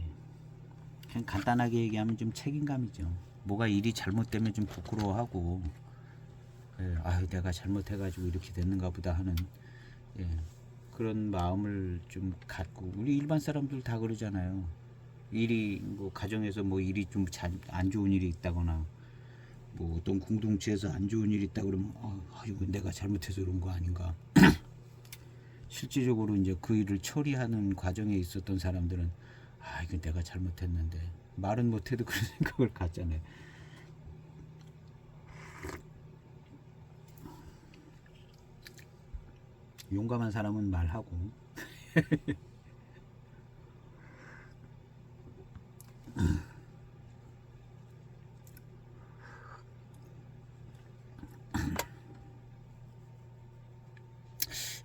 그냥 간단하게 얘기하면 좀 책임감이죠. 뭐가 일이 잘못되면 좀 부끄러워하고 예, 아 내가 잘못해가지고 이렇게 됐는가 보다 하는 예, 그런 마음을 좀 갖고 우리 일반 사람들 다 그러잖아요. 일이 뭐 가정에서 뭐 일이 좀 안 좋은 일이 있다거나 뭐 어떤 공동체에서 안 좋은 일이 있다 그러면 이거 내가 잘못해서 그런 거 아닌가. 실질적으로 이제 그 일을 처리하는 과정에 있었던 사람들은 이거 내가 잘못했는데 말은 못해도 그런 생각을 갖잖아요. 용감한 사람은 말하고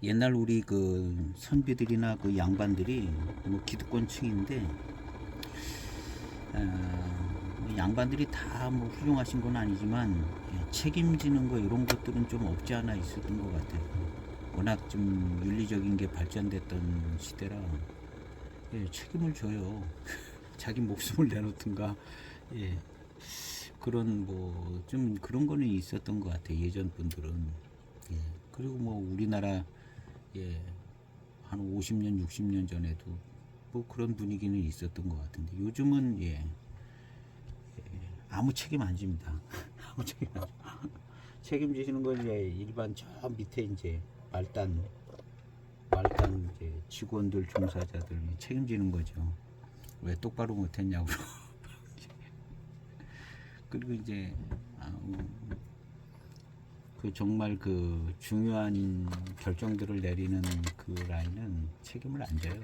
옛날 우리 그 선비들이나 그 양반들이 뭐 기득권층인데 양반들이 다 뭐 훌륭하신 건 아니지만 책임지는 거 이런 것들은 좀 없지 않아 있었던 것 같아요. 워낙 좀 윤리적인 게 발전됐던 시대라 예, 책임을 져요. 자기 목숨을 내놓든가 예, 그런 뭐 좀 그런 거는 있었던 것 같아요. 예전 분들은 예, 그리고 뭐 우리나라 예, 한 50년 60년 전에도 뭐 그런 분위기는 있었던 것 같은데 요즘은 예, 아무 책임 안 집니다. 아무 책임 안 집. 책임지시는 건 이제 일반 저 밑에 이제 말단 이제 직원들 종사자들 책임지는 거죠. 왜 똑바로 못했냐고. 그리고 이제 그 정말 그 중요한 결정들을 내리는 그 라인은 책임을 안 져요.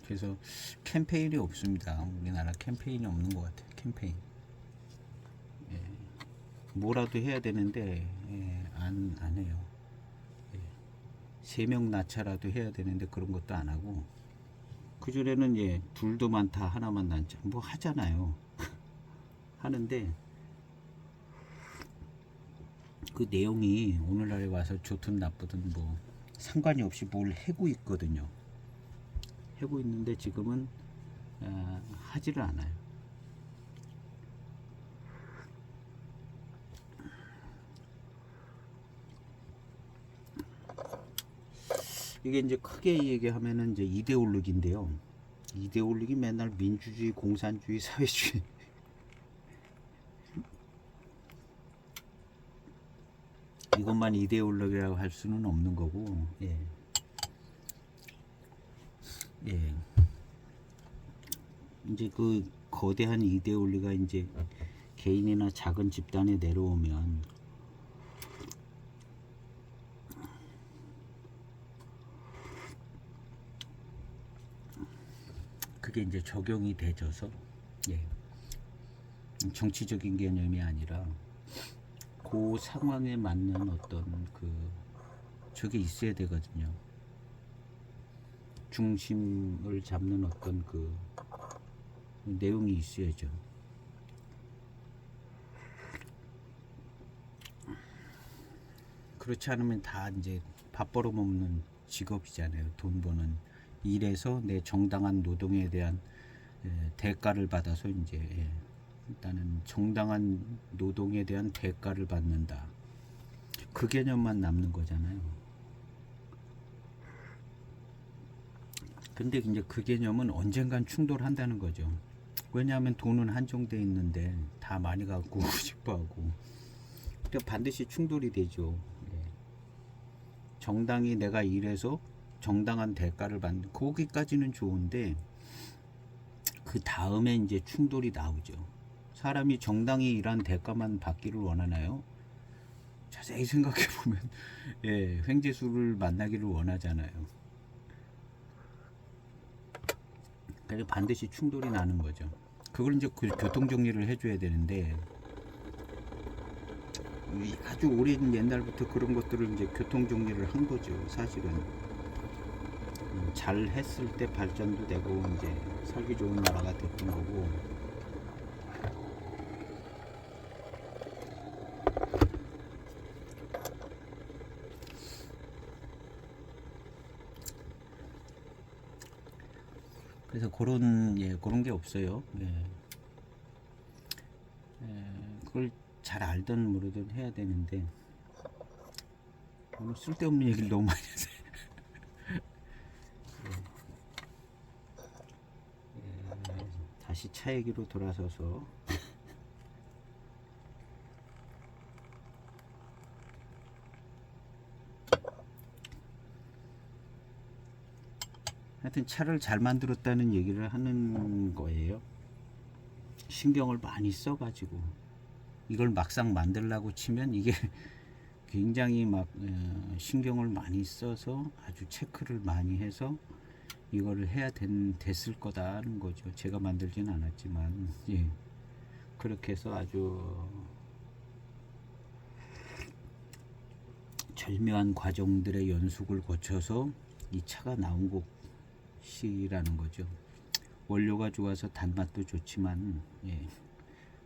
그래서 캠페인이 없습니다. 우리나라 캠페인이 없는 것 같아요. 캠페인. 예, 뭐라도 해야 되는데 예, 안 해요. 예, 3명 낳자라도 해야 되는데 그런 것도 안 하고 그전에는 예, 둘도 많다 하나만 낳자 뭐 하잖아요. 하는데 그 내용이 오늘날에 와서 좋든 나쁘든 뭐 상관이 없이 뭘 해고 있거든요. 하고 있는데 지금은 하지를 않아요. 이게 이제 크게 얘기하면은 이제 이데올로기인데요. 이데올로기 맨날 민주주의, 공산주의, 사회주의 이것만 이데올로기라고 할 수는 없는 거고, 예. 예. 이제 그 거대한 이데올로기가 이제 개인이나 작은 집단에 내려오면 그게 이제 적용이 되져서, 예. 정치적인 개념이 아니라 그 상황에 맞는 어떤 저게 있어야 되거든요. 중심을 잡는 어떤 내용이 있어야죠. 그렇지 않으면 다 이제 밥 벌어먹는 직업이잖아요. 돈 버는 일에서 내 정당한 노동에 대한 대가를 받아서 이제 일단은 정당한 노동에 대한 대가를 받는다. 그 개념만 남는 거잖아요. 근데 이제 그 개념은 언젠간 충돌한다는 거죠. 왜냐하면 돈은 한정돼 있는데 다 많이 갖고 오고 싶어하고 반드시 충돌이 되죠. 정당히 내가 일해서 정당한 대가를 받는 거기까지는 좋은데 그 다음에 이제 충돌이 나오죠. 사람이 정당히 일한 대가만 받기를 원하나요? 자세히 생각해 보면 예, 횡재수를 만나기를 원하잖아요. 그래서 반드시 충돌이 나는 거죠. 그걸 이제 교통 정리를 해줘야 되는데 아주 오랜 옛날부터 그런 것들을 이제 교통 정리를 한 거죠. 사실은 잘 했을 때 발전도 되고 이제 살기 좋은 나라가 됐던 거고. 그래서 그런 게 없어요. 예. 그걸 잘 알든 모르든 해야 되는데 오늘 쓸데없는 얘기를 너무 많이 해서 다시 차 얘기로 돌아서서 하여튼 차를 잘 만들었다는 얘기를 하는 거예요. 신경을 많이 써가지고 이걸 막상 만들려고 치면 이게 굉장히 막 신경을 많이 써서 아주 체크를 많이 해서 이거를 해야 됐을 거다는 거죠. 제가 만들진 않았지만 예. 그렇게 해서 아주 절묘한 과정들의 연속을 거쳐서 이 차가 나온 것이라는 거죠. 원료가 좋아서 단맛도 좋지만 예.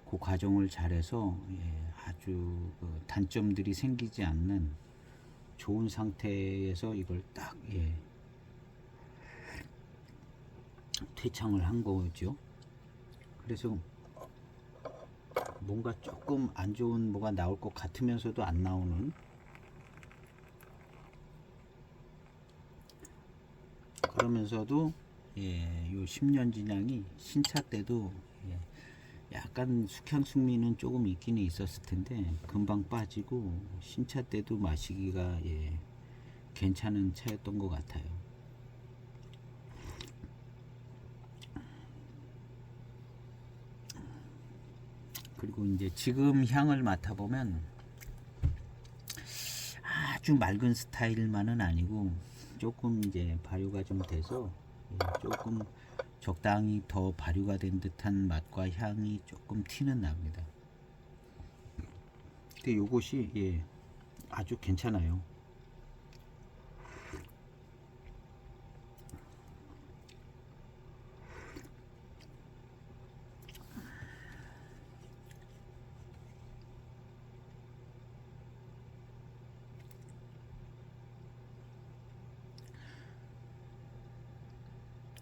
그 과정을 잘해서 예. 아주 단점들이 생기지 않는 좋은 상태에서 이걸 딱 예. 퇴창을 한 거죠. 그래서 뭔가 조금 안 좋은 뭐가 나올 것 같으면서도 안 나오는 그러면서도 예, 요 10년 진양이 신차 때도 예, 약간 숙향숙미는 조금 있기는 있었을 텐데 금방 빠지고 신차 때도 마시기가 예, 괜찮은 차였던 것 같아요. 그리고 이제 지금 향을 맡아보면 아주 맑은 스타일만은 아니고 조금 이제 발효가 좀 돼서 조금 적당히 더 발효가 된 듯한 맛과 향이 조금 티는 납니다. 근데 요것이 예, 아주 괜찮아요.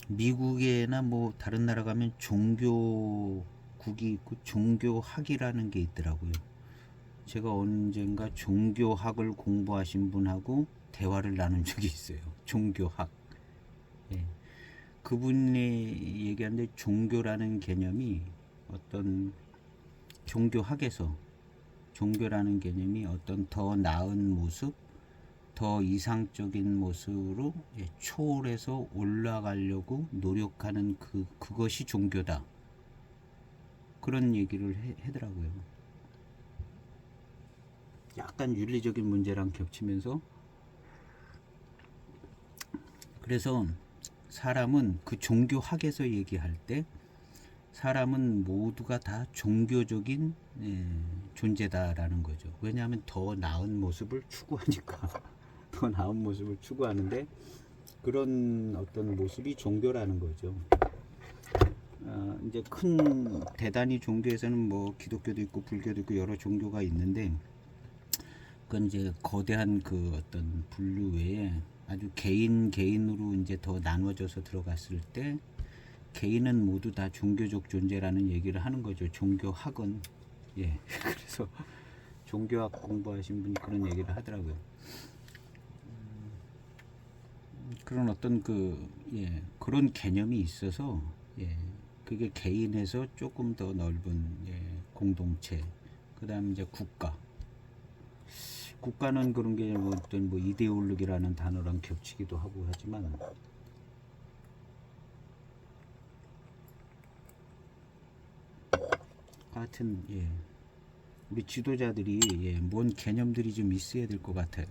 미국에나 뭐 다른 나라 가면 종교국이 있고 종교학이라는 게 있더라고요. 제가 언젠가 종교학을 공부하신 분하고 대화를 나눈 적이 있어요. 종교학. 예. 그분이 얘기하는데 종교라는 개념이 어떤 종교학에서 종교라는 개념이 어떤 더 나은 모습, 더 이상적인 모습으로 초월해서 올라가려고 노력하는 그것이 종교다. 그런 얘기를 하더라고요. 약간 윤리적인 문제랑 겹치면서, 그래서 사람은 그 종교학에서 얘기할 때 사람은 모두가 다 종교적인 존재다라는 거죠. 왜냐하면 더 나은 모습을 추구하니까. 더 나은 모습을 추구하는데 그런 어떤 모습이 종교라는 거죠. 이제 큰 대단히 종교에서는 뭐 기독교도 있고 불교도 있고 여러 종교가 있는데, 그건 이제 거대한 그 어떤 분류 외에 아주 개인으로 이제 더 나눠져서 들어갔을 때 개인은 모두 다 종교적 존재라는 얘기를 하는 거죠. 종교학은. 예. 그래서 종교학 공부하신 분이 그런 얘기를 하더라고요. 그런 어떤 그런 개념이 있어서, 그게 개인에서 조금 더 넓은 공동체, 그 다음에 이제 국가는 그런 게 어떤 이데올로기라는 단어랑 겹치기도 하고 하지만, 하여튼 우리 지도자들이 뭔 개념들이 좀 있어야 될 것 같아요.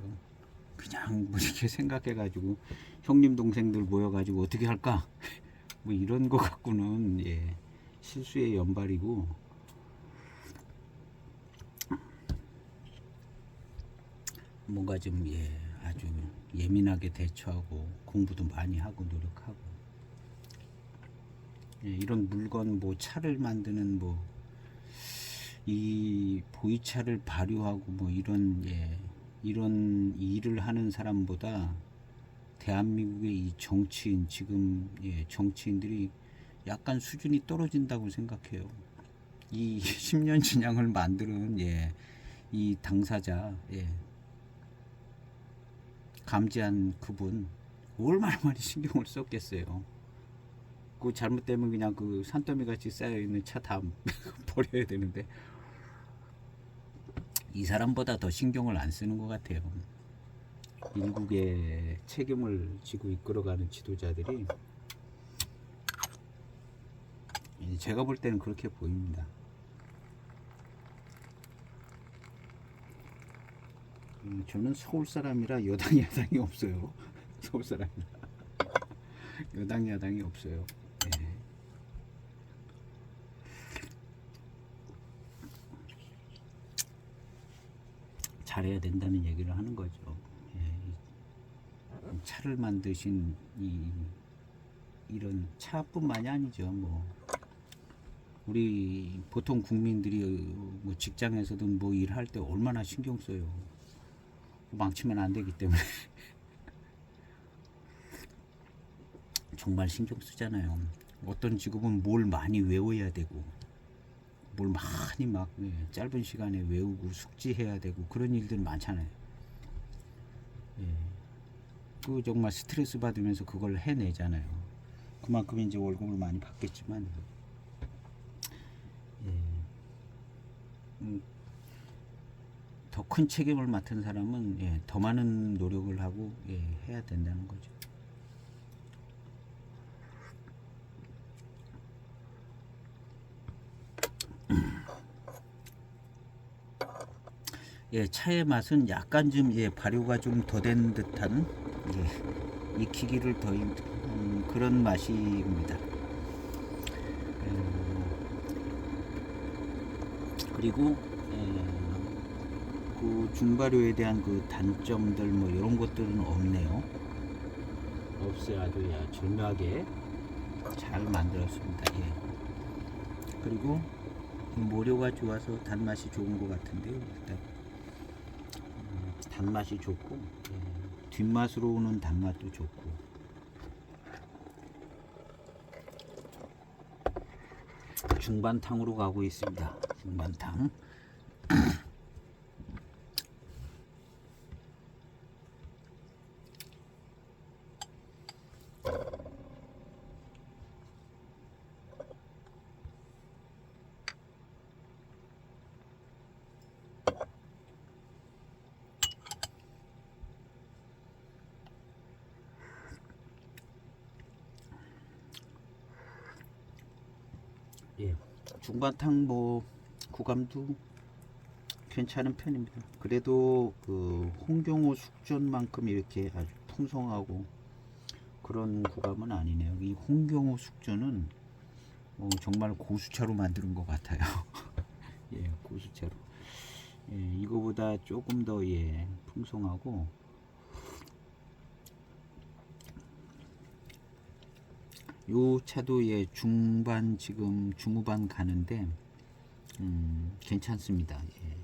그냥 뭐 이렇게 생각해가지고 형님 동생들 모여가지고 어떻게 할까 뭐 이런 거 갖고는 실수의 연발이고, 뭔가 좀 아주 예민하게 대처하고 공부도 많이 하고 노력하고, 이런 물건 뭐 차를 만드는 이 보이차를 발효하고 뭐 이런 일을 하는 사람보다 대한민국의 이 정치인, 지금 정치인들이 약간 수준이 떨어진다고 생각해요. 이 10년 진양을 만드는 이 당사자, 감지한 그분 얼마나 많이 신경을 썼겠어요. 그 잘못되면 그냥 그 산더미 같이 쌓여 있는 차 다 버려야 되는데, 이 사람보다 더 신경을 안 쓰는 것 같아요. 일국의 책임을 지고 이끌어가는 지도자들이, 제가 볼 때는 그렇게 보입니다. 저는 서울 사람이라 여당 야당이 없어요. 서울 사람이라 여당 야당이 없어요. 잘해야 된다는 얘기를 하는 거죠. 차를 만드신 이런 차뿐만이 아니죠. 뭐 우리 보통 국민들이 뭐 직장에서든 뭐 일할 때 얼마나 신경 써요. 망치면 안 되기 때문에 정말 신경 쓰잖아요. 어떤 직업은 뭘 많이 외워야 되고, 뭘 많이 짧은 시간에 외우고 숙지해야 되고 그런 일들이 많잖아요. 그 정말 스트레스 받으면서 그걸 해내잖아요. 그만큼 이제 월급을 많이 받겠지만, 더 큰 책임을 맡은 사람은 더 많은 노력을 하고 해야 된다는 거죠. 차의 맛은 약간 좀 발효가 좀 더 된 듯한, 익히기를 더 그런 맛입니다. 그리고 그 중발효에 대한 그 단점들 뭐 이런 것들은 없네요. 없어요. 아주 절묘하게 잘 만들었습니다. 그리고 모료가 좋아서 단맛이 좋은 것 같은데요. 일단 단맛이 좋고, 뒷맛으로 오는 단맛도 좋고, 중반탕으로 가고 있습니다. 중반탕. 예, 중반탕 뭐 구감도 괜찮은 편입니다. 그래도 그 홍경호 숙전만큼 이렇게 아주 풍성하고 그런 구감은 아니네요. 이 홍경호 숙전은 정말 고수차로 만드는 것 같아요. 예, 고수차로. 예, 이거보다 조금 더 예, 풍성하고 요 차도 예, 중반 지금 중후반 가는데 괜찮습니다. 예.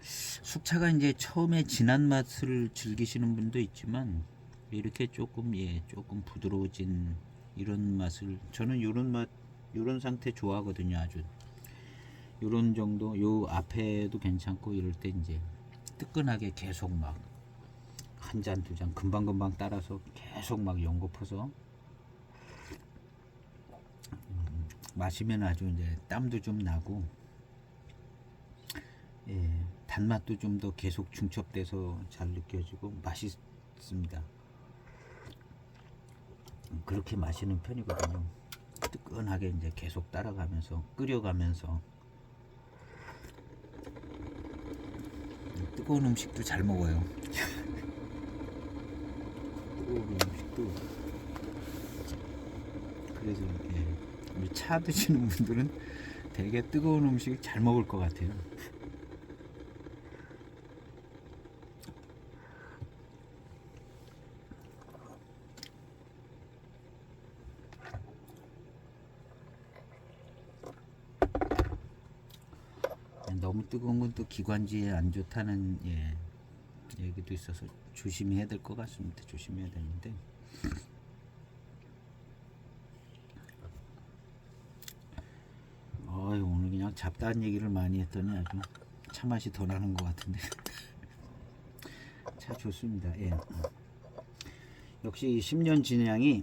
숙차가 이제 처음에 진한 맛을 즐기시는 분도 있지만 이렇게 조금 예, 조금 부드러워진 이런 맛을 저는 이런 맛 이런 상태 좋아하거든요. 아주 이런 정도 요 앞에도 괜찮고 이럴 때 이제 뜨끈하게 계속 막 한 잔 두 잔 금방금방 따라서 계속 막 연고퍼서 마시면 아주 이제 땀도 좀 나고 예, 단맛도 좀 더 계속 중첩돼서 잘 느껴지고 맛있습니다. 그렇게 마시는 편이거든요. 뜨끈하게 이제 계속 따라가면서 끓여가면서 뜨거운 음식도 잘 먹어요. 뜨거운 음식도 그래서 예, 우리 차 드시는 분들은 되게 뜨거운 음식 잘 먹을 것 같아요. 너무 뜨거운 건 또 기관지에 안 좋다는 예, 얘기도 있어서 조심해야 될 것 같습니다. 조심해야 되는데 오늘 그냥 잡다한 얘기를 많이 했더니 아주 차 맛이 더 나는 것 같은데 차 좋습니다. 예. 역시 이 10년 진양이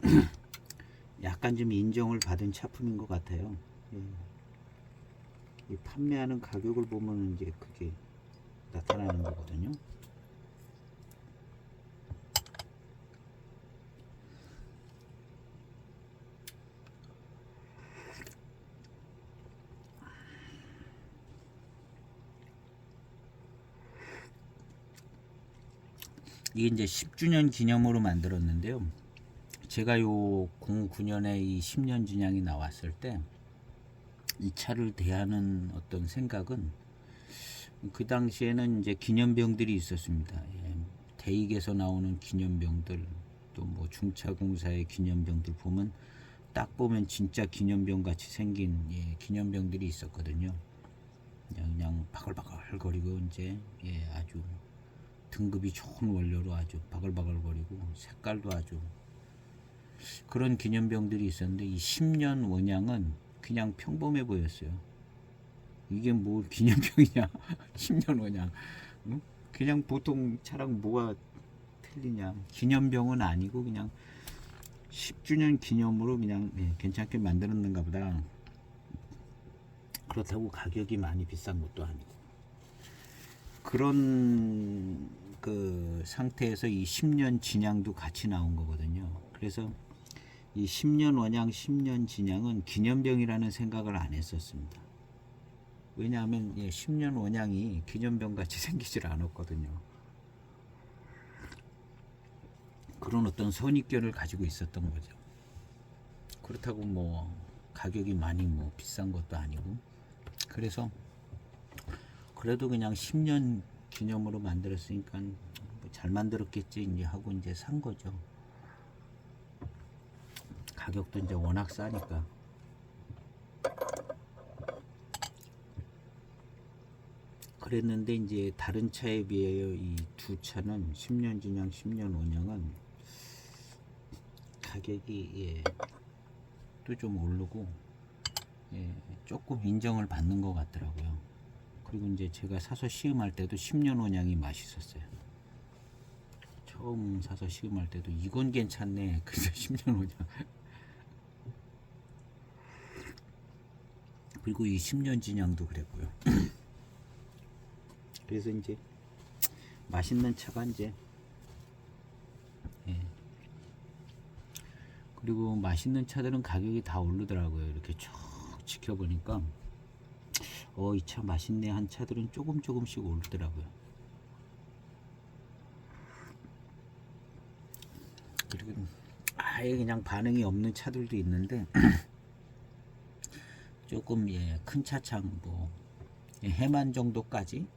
약간 좀 인정을 받은 차품인 것 같아요. 예. 이 판매하는 가격을 보면 이제 그게 나타나는 거거든요. 이게 이제 10주년 기념으로 만들었는데요. 제가 요 09년에 이 10년 진양이 나왔을 때 이 차를 대하는 어떤 생각은 그 당시에는 이제 기념병들이 있었습니다. 예, 대익에서 나오는 기념병들 또 뭐 중차공사의 기념병들 보면 딱 보면 진짜 기념병 같이 생긴 예, 기념병들이 있었거든요. 그냥 바글바글거리고 이제 예, 아주 등급이 좋은 원료로 아주 바글바글거리고 색깔도 아주 그런 기념병들이 있었는데 이 10년 원양은 그냥 평범해 보였어요. 이게 뭐 기념병이냐 10년 원양 응? 그냥 보통 차랑 뭐가 틀리냐 기념병은 아니고 그냥 10주년 기념으로 그냥 예, 괜찮게 만들었는가 보다. 그렇다고 가격이 많이 비싼 것도 아니고 그런 그 상태에서 이 10년 진양도 같이 나온 거거든요. 그래서 이 10년 원양 10년 진양은 기념병이라는 생각을 안 했었습니다. 왜냐하면 10년 원양이 기념병 같이 생기질 않았거든요. 그런 어떤 선입견을 가지고 있었던 거죠. 그렇다고 뭐 가격이 많이 뭐 비싼 것도 아니고 그래서 그래도 그냥 10년 기념으로 만들었으니까 뭐잘 만들었겠지 이제 하고 이제 산 거죠. 가격도 이제 워낙 싸니까. 그랬는데 이제 다른 차에 비하여 이 두 차는 10년 진양 10년 원양은 가격이 예, 또 좀 오르고 예, 조금 인정을 받는 것 같더라고요. 그리고 이제 제가 사서 시음할 때도 10년 원양이 맛있었어요. 처음 사서 시음할 때도 이건 괜찮네. 그래서 10년 원양. 그리고 이 10년 진양도 그랬고요. 그래서 이제 맛있는 차가 이제 예, 그리고 맛있는 차들은 가격이 다 오르더라고요. 이렇게 쭉 지켜보니까 이 차 맛있네 한 차들은 조금씩 오르더라고요. 그리고 아예 그냥 반응이 없는 차들도 있는데 조금 큰 차창 뭐 해만 정도까지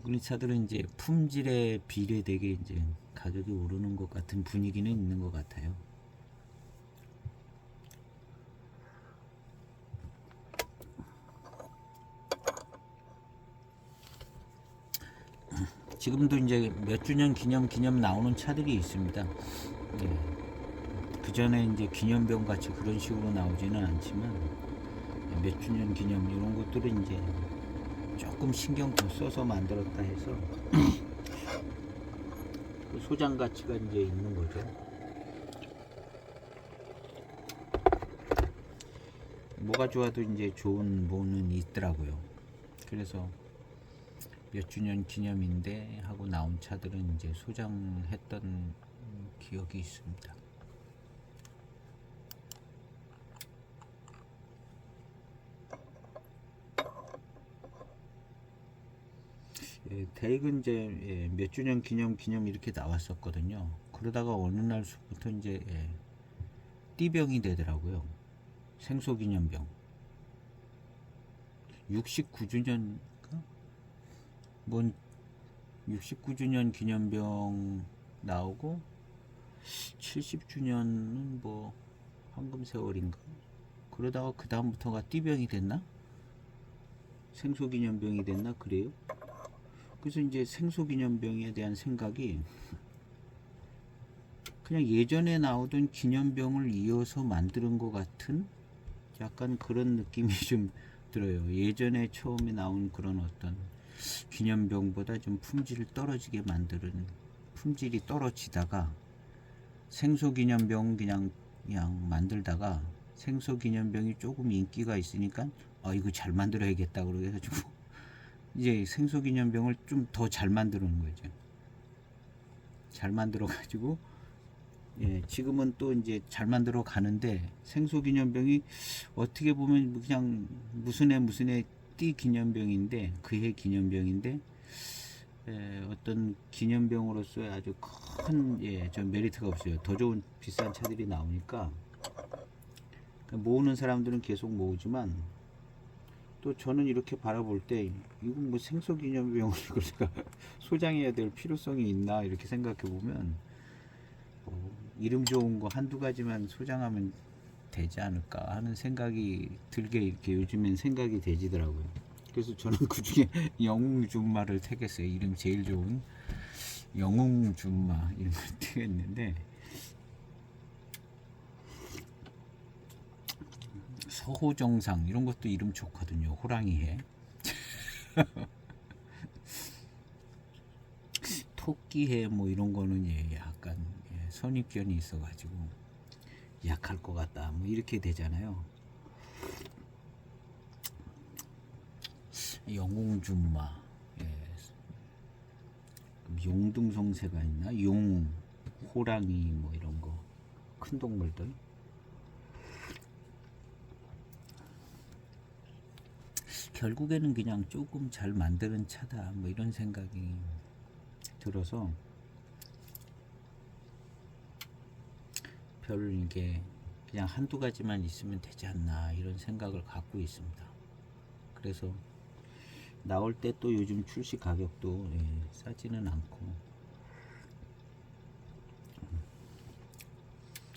그런 차들은 이제 품질에 비례되게 이제 가격이 오르는 것 같은 분위기는 있는 것 같아요. 지금도 이제 몇 주년 기념 나오는 차들이 있습니다. 그 전에 이제 기념병 같이 그런 식으로 나오지는 않지만 몇 주년 기념 이런 것들은 이제 조금 신경 더 써서 만들었다 해서 그 소장 가치가 이제 있는 거죠. 뭐가 좋아도 이제 좋은 뭐는 있더라고요. 그래서 몇 주년 기념인데 하고 나온 차들은 이제 소장했던 기억이 있습니다. 대익은 이제 몇 주년 기념 이렇게 나왔었거든요. 그러다가 어느 날부터 이제 띠병이 되더라고요. 생소기념병 69주년 뭔 69주년 기념병 나오고 70주년은 뭐 황금세월인가 그러다가 그 다음부터가 띠병이 됐나 생소기념병이 됐나 그래요. 그래서 이제 생소기념병에 대한 생각이 그냥 예전에 나오던 기념병을 이어서 만드는 것 같은 약간 그런 느낌이 좀 들어요. 예전에 처음에 나온 그런 어떤 기념병보다 좀 품질이 떨어지게 만드는 품질이 떨어지다가 생소기념병 그냥 만들다가 생소기념병이 조금 인기가 있으니까 이거 잘 만들어야겠다 그래가지고 이제 생소기념병을 좀 더 잘 만드는 거죠. 잘 만들어 가지고 지금은 또 이제 잘 만들어 가는데 생소기념병이 어떻게 보면 그냥 무슨 해 띠 기념병인데 그해 기념병인데 어떤 기념병으로서의 아주 큰 좀 메리트가 없어요. 더 좋은 비싼 차들이 나오니까 모으는 사람들은 계속 모으지만 또 저는 이렇게 바라볼 때 이건 뭐 생소기념병을 제가 소장해야 될 필요성이 있나 이렇게 생각해 보면 이름 좋은 거 한두 가지만 소장하면 되지 않을까 하는 생각이 들게 이렇게 요즘엔 생각이 되지더라고요. 그래서 저는 그 중에 영웅준마를 택했어요. 이름 제일 좋은 영웅준마 이런 걸 택했는데 서호정상 이런 것도 이름 좋거든요. 호랑이해 토끼해 뭐 이런 거는 약간 선입견이 있어가지고 약할 것 같다 뭐 이렇게 되잖아요. 영웅준마 용등성새가 있나 용 호랑이 뭐 이런 거 큰 동물들 결국에는 그냥 조금 잘 만드는 차다 뭐 이런 생각이 들어서 별 이게 그냥 한두 가지만 있으면 되지 않나 이런 생각을 갖고 있습니다. 그래서 나올 때 또 요즘 출시 가격도 싸지는 않고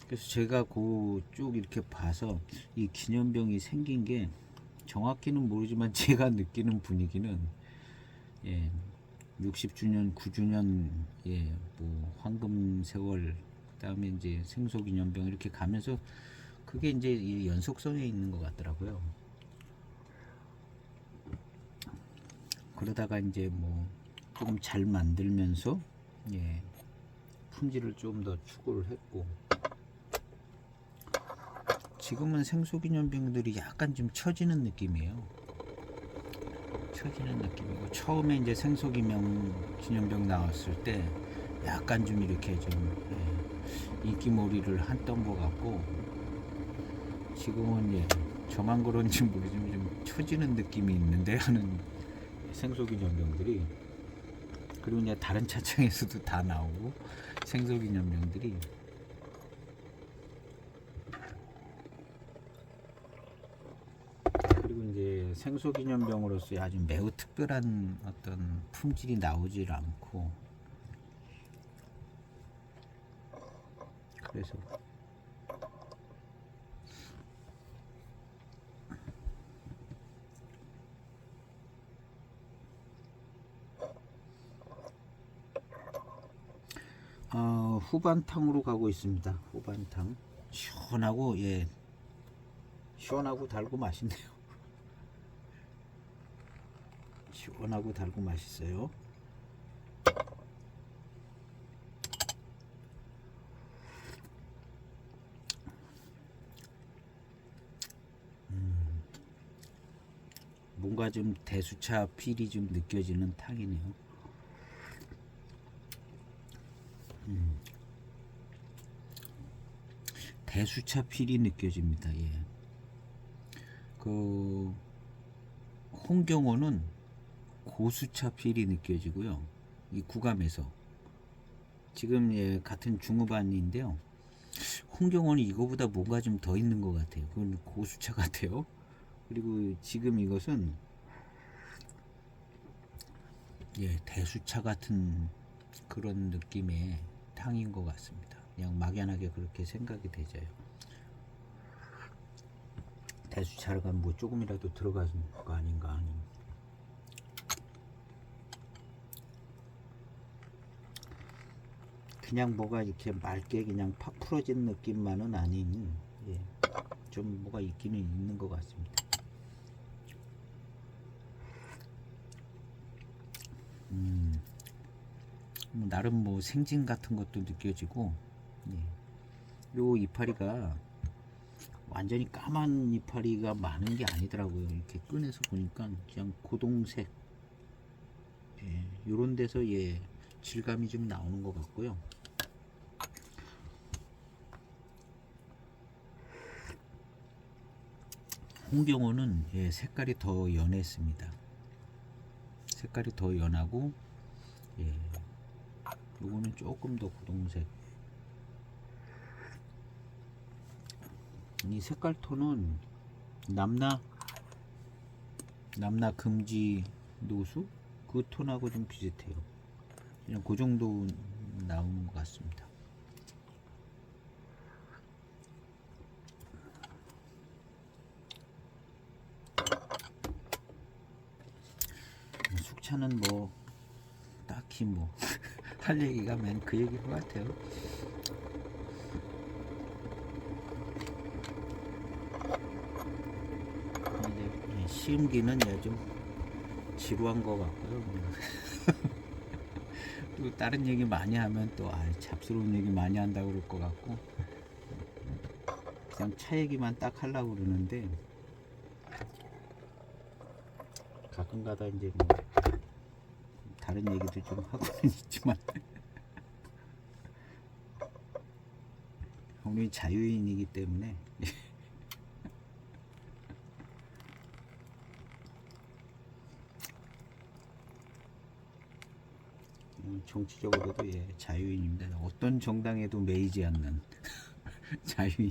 그래서 제가 그 쭉 이렇게 봐서 이 기념병이 생긴 게 정확히는 모르지만 제가 느끼는 분위기는 60주년, 9주년 뭐 황금세월 그다음에 이제 생소기념병 이렇게 가면서 그게 이제 이 연속성에 있는 것 같더라고요. 그러다가 이제 뭐 조금 잘 만들면서 품질을 좀 더 추구를 했고 지금은 생소기념병들이 약간 좀 처지는 느낌이에요. 처지는 느낌이고 처음에 이제 생소기념병 나왔을 때 약간 좀 이렇게 좀 인기몰이를 했던 것 같고, 지금은 저만 그런지 모르지만 좀 처지는 느낌이 있는데 하는 생소기념병들이, 그리고 다른 차창에서도 다 나오고 생소기념병들이. 그리고 생소기념병으로서 아주 매우 특별한 어떤 품질이 나오질 않고, 그래서 후반탕으로 가고 있습니다. 후반탕 시원하고, 시원하고 달고 맛있네요. 시원하고 달고 맛있어요. 뭔가 좀 대수차 필이 좀 느껴지는 탕이네요. 대수차 필이 느껴집니다. 그 홍경호는 고수차 필이 느껴지고요. 이 구감에서 지금 같은 중후반인데요. 홍경호는 이거보다 뭔가 좀 더 있는 것 같아요. 그건 고수차 같아요. 그리고 지금 이것은 대수차 같은 그런 느낌의 탕인 것 같습니다. 그냥 막연하게 그렇게 생각이 되져요. 대수차가 뭐 조금이라도 들어간 거 아닌가 하는. 그냥 뭐가 이렇게 맑게 그냥 팍 풀어진 느낌만은 아닌, 좀 뭐가 있기는 있는 것 같습니다. 나름 뭐 생진 같은 것도 느껴지고, 요 이파리가 완전히 까만 이파리가 많은 게 아니더라고요. 이렇게 꺼내서 보니까 그냥 고동색, 요런 데서 질감이 좀 나오는 것 같고요. 홍경호는 색깔이 더 연했습니다. 색깔이 더 연하고, 요거는 조금 더 고동색. 이 색깔 톤은 남나 금지 노수 그 톤하고 좀 비슷해요. 그냥 그 정도 나오는 것 같습니다. 숙차는 뭐 딱히 뭐 할 얘기가 맨 그 얘기인 것 같아요. 이제 시음기는 좀 지루한 것 같고요. 또 다른 얘기 많이 하면 또 잡스러운 얘기 많이 한다고 그럴 것 같고, 그냥 차 얘기만 딱 하려고 그러는데, 가끔가다 이제 뭐 다른 얘기도 좀 하고는 있지만 우리 자유인이기 때문에 정치적으로도 자유인입니다. 어떤 정당에도 매이지 않는 자유인.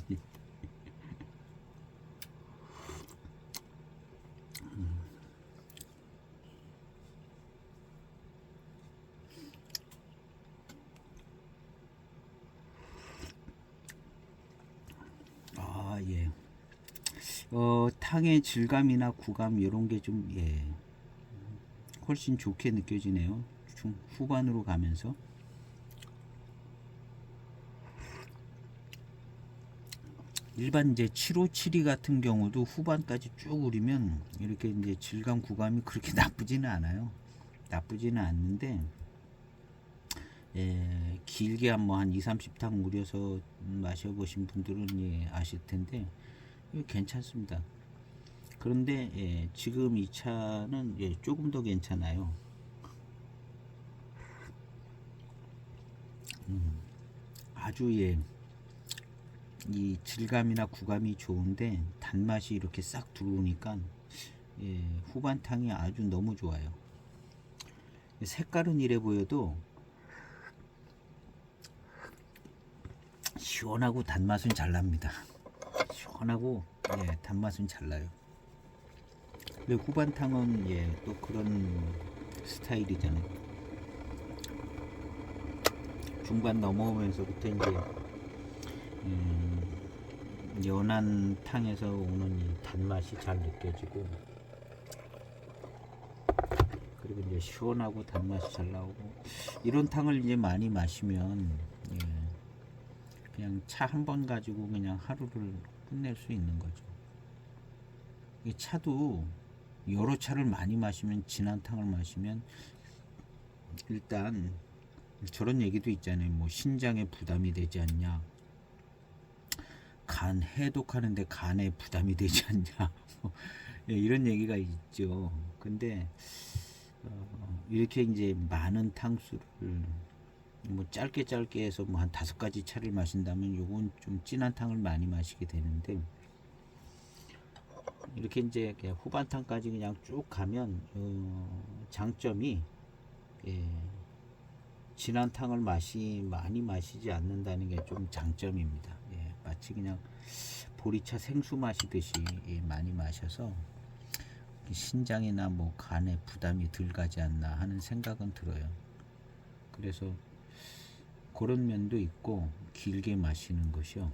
탕의 질감이나 구감 이런 게 좀 훨씬 좋게 느껴지네요. 후반으로 가면서. 일반 이제 7572 같은 경우도 후반까지 쭉 우리면 이렇게 이제 질감 구감이 그렇게 나쁘지는 않아요. 나쁘지는 않는데, 길게 한 2, 30탕 우려서 마셔보신 분들은 아실 텐데 괜찮습니다. 그런데 지금 이 차는 조금 더 괜찮아요. 아주 이 질감이나 구감이 좋은데 단맛이 이렇게 싹 들어오니까 후반탕이 아주 너무 좋아요. 색깔은 이래 보여도 시원하고 단맛은 잘 납니다. 시원하고 단맛은 잘 나요. 근데 후반탕은 또 그런 스타일이잖아요. 중반 넘어오면서부터 이제 연한 탕에서 오는 이 단맛이 잘 느껴지고, 그리고 이제 시원하고 단맛이 잘 나오고, 이런 탕을 이제 많이 마시면 그냥 차 한 번 가지고 그냥 하루를 끝낼 수 있는 거죠. 이 차도 여러 차를 많이 마시면, 진한 탕을 마시면 일단 저런 얘기도 있잖아요. 뭐 신장에 부담이 되지 않냐, 간 해독하는데 간에 부담이 되지 않냐, 이런 얘기가 있죠. 근데 이렇게 이제 많은 탕수를 뭐 짧게 해서 뭐 한 5가지 차를 마신다면 요건 좀 진한 탕을 많이 마시게 되는데, 이렇게 이제 후반탕까지 그냥 쭉 가면 장점이 진한 탕을 많이 마시지 않는다는 게 좀 장점입니다. 마치 그냥 보리차 생수 마시듯이 많이 마셔서 신장이나 뭐 간에 부담이 덜 가지 않나 하는 생각은 들어요. 그래서 그런 면도 있고, 길게 마시는 것이요.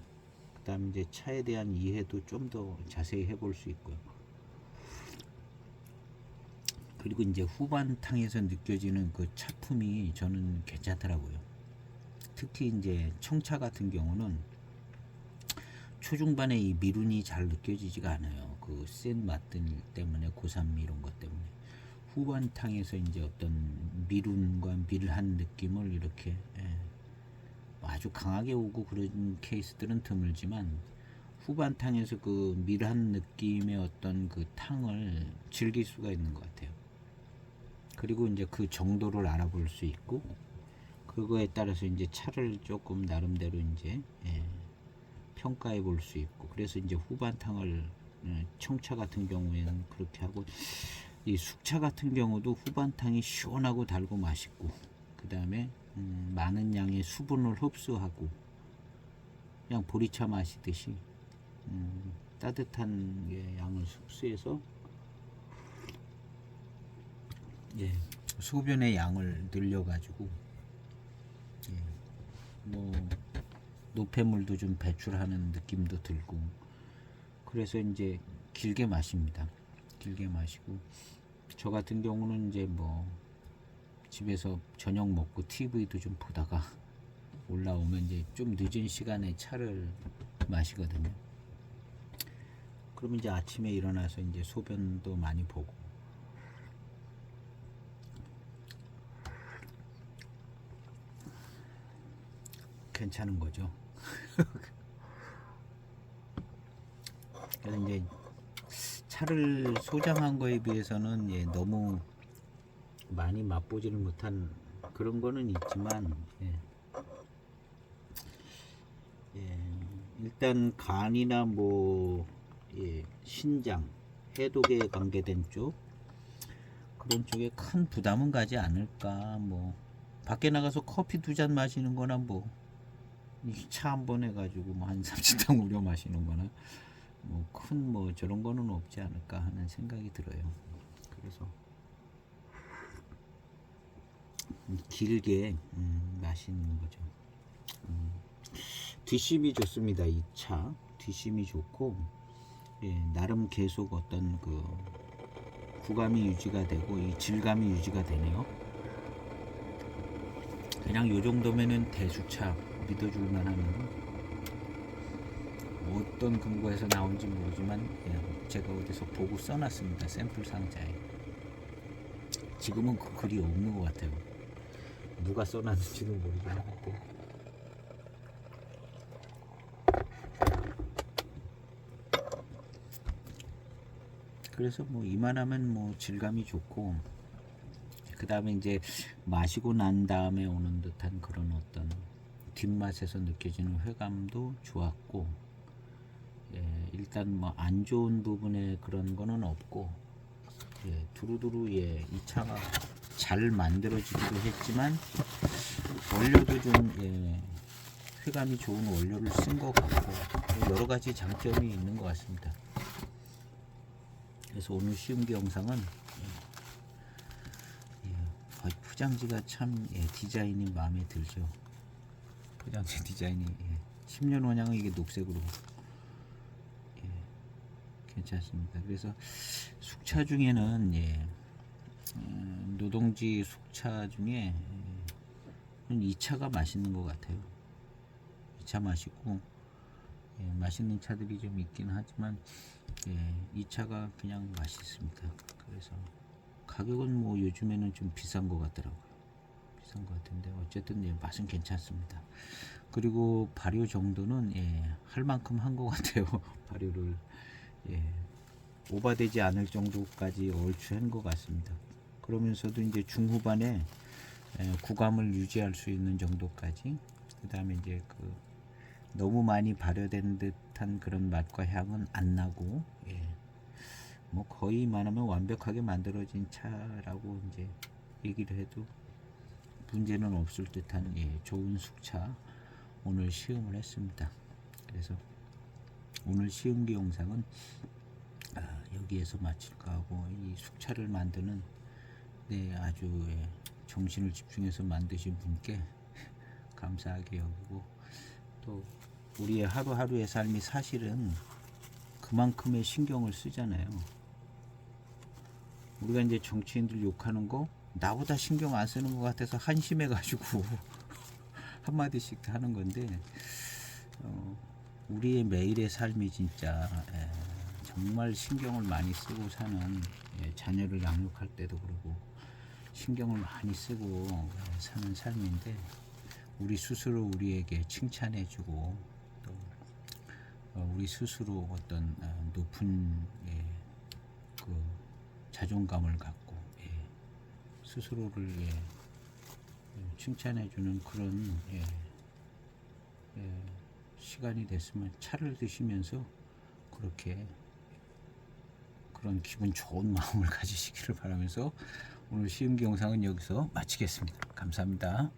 그 다음 이제 차에 대한 이해도 좀 더 자세히 해볼 수 있고요. 그리고 이제 후반탕에서 느껴지는 그 차품이 저는 괜찮더라고요. 특히 이제 청차 같은 경우는 초중반에 이 미룬이 잘 느껴지지가 않아요. 그 센 맛들 때문에, 고산미 이런 것 때문에. 후반탕에서 이제 어떤 미룬과 밀한 느낌을 이렇게 아주 강하게 오고 그런 케이스들은 드물지만, 후반탕에서 그 밀한 느낌의 어떤 그 탕을 즐길 수가 있는 것 같아요. 그리고 이제 그 정도를 알아볼 수 있고, 그거에 따라서 이제 차를 조금 나름대로 이제 평가해 볼 수 있고, 그래서 이제 후반탕을 청차 같은 경우에는 그렇게 하고, 이 숙차 같은 경우도 후반탕이 시원하고 달고 맛있고, 그 다음에 많은 양의 수분을 흡수하고, 그냥 보리차 마시듯이 따뜻한 양을 흡수해서 소변의 양을 늘려가지고 뭐 노폐물도 좀 배출하는 느낌도 들고, 그래서 이제 길게 마십니다. 길게 마시고, 저 같은 경우는 이제 뭐 집에서 저녁 먹고 TV도 좀 보다가 올라오면 이제 좀 늦은 시간에 차를 마시거든요. 그러면 이제 아침에 일어나서 이제 소변도 많이 보고, 괜찮은 거죠. 그래서 이제 차를 소장한 거에 비해서는 너무 많이 맛보지를 못한 그런 거는 있지만, 일단 간이나 뭐 신장, 해독에 관계된 쪽, 그런 쪽에 큰 부담은 가지 않을까. 뭐 밖에 나가서 커피 2잔 마시는 거나 뭐 차 한 번 해가지고 뭐 한 30당 우려 마시는 거나 뭐 큰 뭐 저런 거는 없지 않을까 하는 생각이 들어요. 그래서 길게 마시는 거죠. 뒷심이 좋습니다. 이 차 뒷심이 좋고, 나름 계속 어떤 그 구감이 유지가 되고, 이 질감이 유지가 되네요. 그냥 요 정도면은 대수차 믿어줄 만한, 어떤 근거에서 나온지 모르지만 제가 어디서 보고 써놨습니다. 샘플 상자에. 지금은 그 글이 없는 것 같아요. 누가 써놨는지는 모르긴 하는데. 그래서 뭐 이만하면 뭐 질감이 좋고, 그 다음에 이제 마시고 난 다음에 오는 듯한 그런 어떤 뒷맛에서 느껴지는 회감도 좋았고, 예, 일단 뭐 안 좋은 부분에 그런 거는 없고, 예, 두루두루 예, 이 차가 잘 만들어지기도 했지만 원료도 좀 예, 회감이 좋은 원료를 쓴 것 같고 여러 가지 장점이 있는 것 같습니다. 그래서 오늘 시음기 영상은 포장지가 참 예, 디자인이 마음에 들죠. 포장지 디자인이 예, 10년 원양은 이게 녹색으로 예, 괜찮습니다. 그래서 숙차 중에는 예, 노동지 숙차 중에 이 차가 맛있는 것 같아요. 이 차 맛있고 예, 맛있는 차들이 좀 있긴 하지만 예, 이 차가 그냥 맛있습니다. 그래서 가격은 뭐 요즘에는 좀 비싼 것 같더라고요. 비싼 것 같은데 어쨌든 예, 맛은 괜찮습니다. 그리고 발효 정도는 예, 할 만큼 한 것 같아요. 발효를 예, 오버되지 않을 정도까지 얼추 한 것 같습니다. 그러면서도 이제 중후반에 구감을 유지할 수 있는 정도까지, 그 다음에 이제 그 너무 많이 발효된 듯한 그런 맛과 향은 안 나고 예, 뭐 거의 말하면 완벽하게 만들어진 차라고 이제 얘기를 해도 문제는 없을 듯한 예, 좋은 숙차 오늘 시음을 했습니다. 그래서 오늘 시음기 영상은 여기에서 마칠까 하고, 이 숙차를 만드는 네, 아주 예, 정신을 집중해서 만드신 분께 감사하게 여기고, 또 우리의 하루하루의 삶이 사실은 그만큼의 신경을 쓰잖아요. 우리가 이제 정치인들 욕하는 거 나보다 신경 안 쓰는 것 같아서 한심해 가지고 한마디씩 하는 건데, 우리의 매일의 삶이 진짜 정말 신경을 많이 쓰고 사는, 자녀를 양육할 때도 그러고 신경을 많이 쓰고 사는 삶인데, 우리 스스로 우리에게 칭찬해주고 또 우리 스스로 어떤 높은 그 자존감을 갖고 스스로를 칭찬해주는 그런 시간이 됐으면, 차를 드시면서 그렇게 그런 기분 좋은 마음을 가지시기를 바라면서 오늘 시음기 영상은 여기서 마치겠습니다. 감사합니다.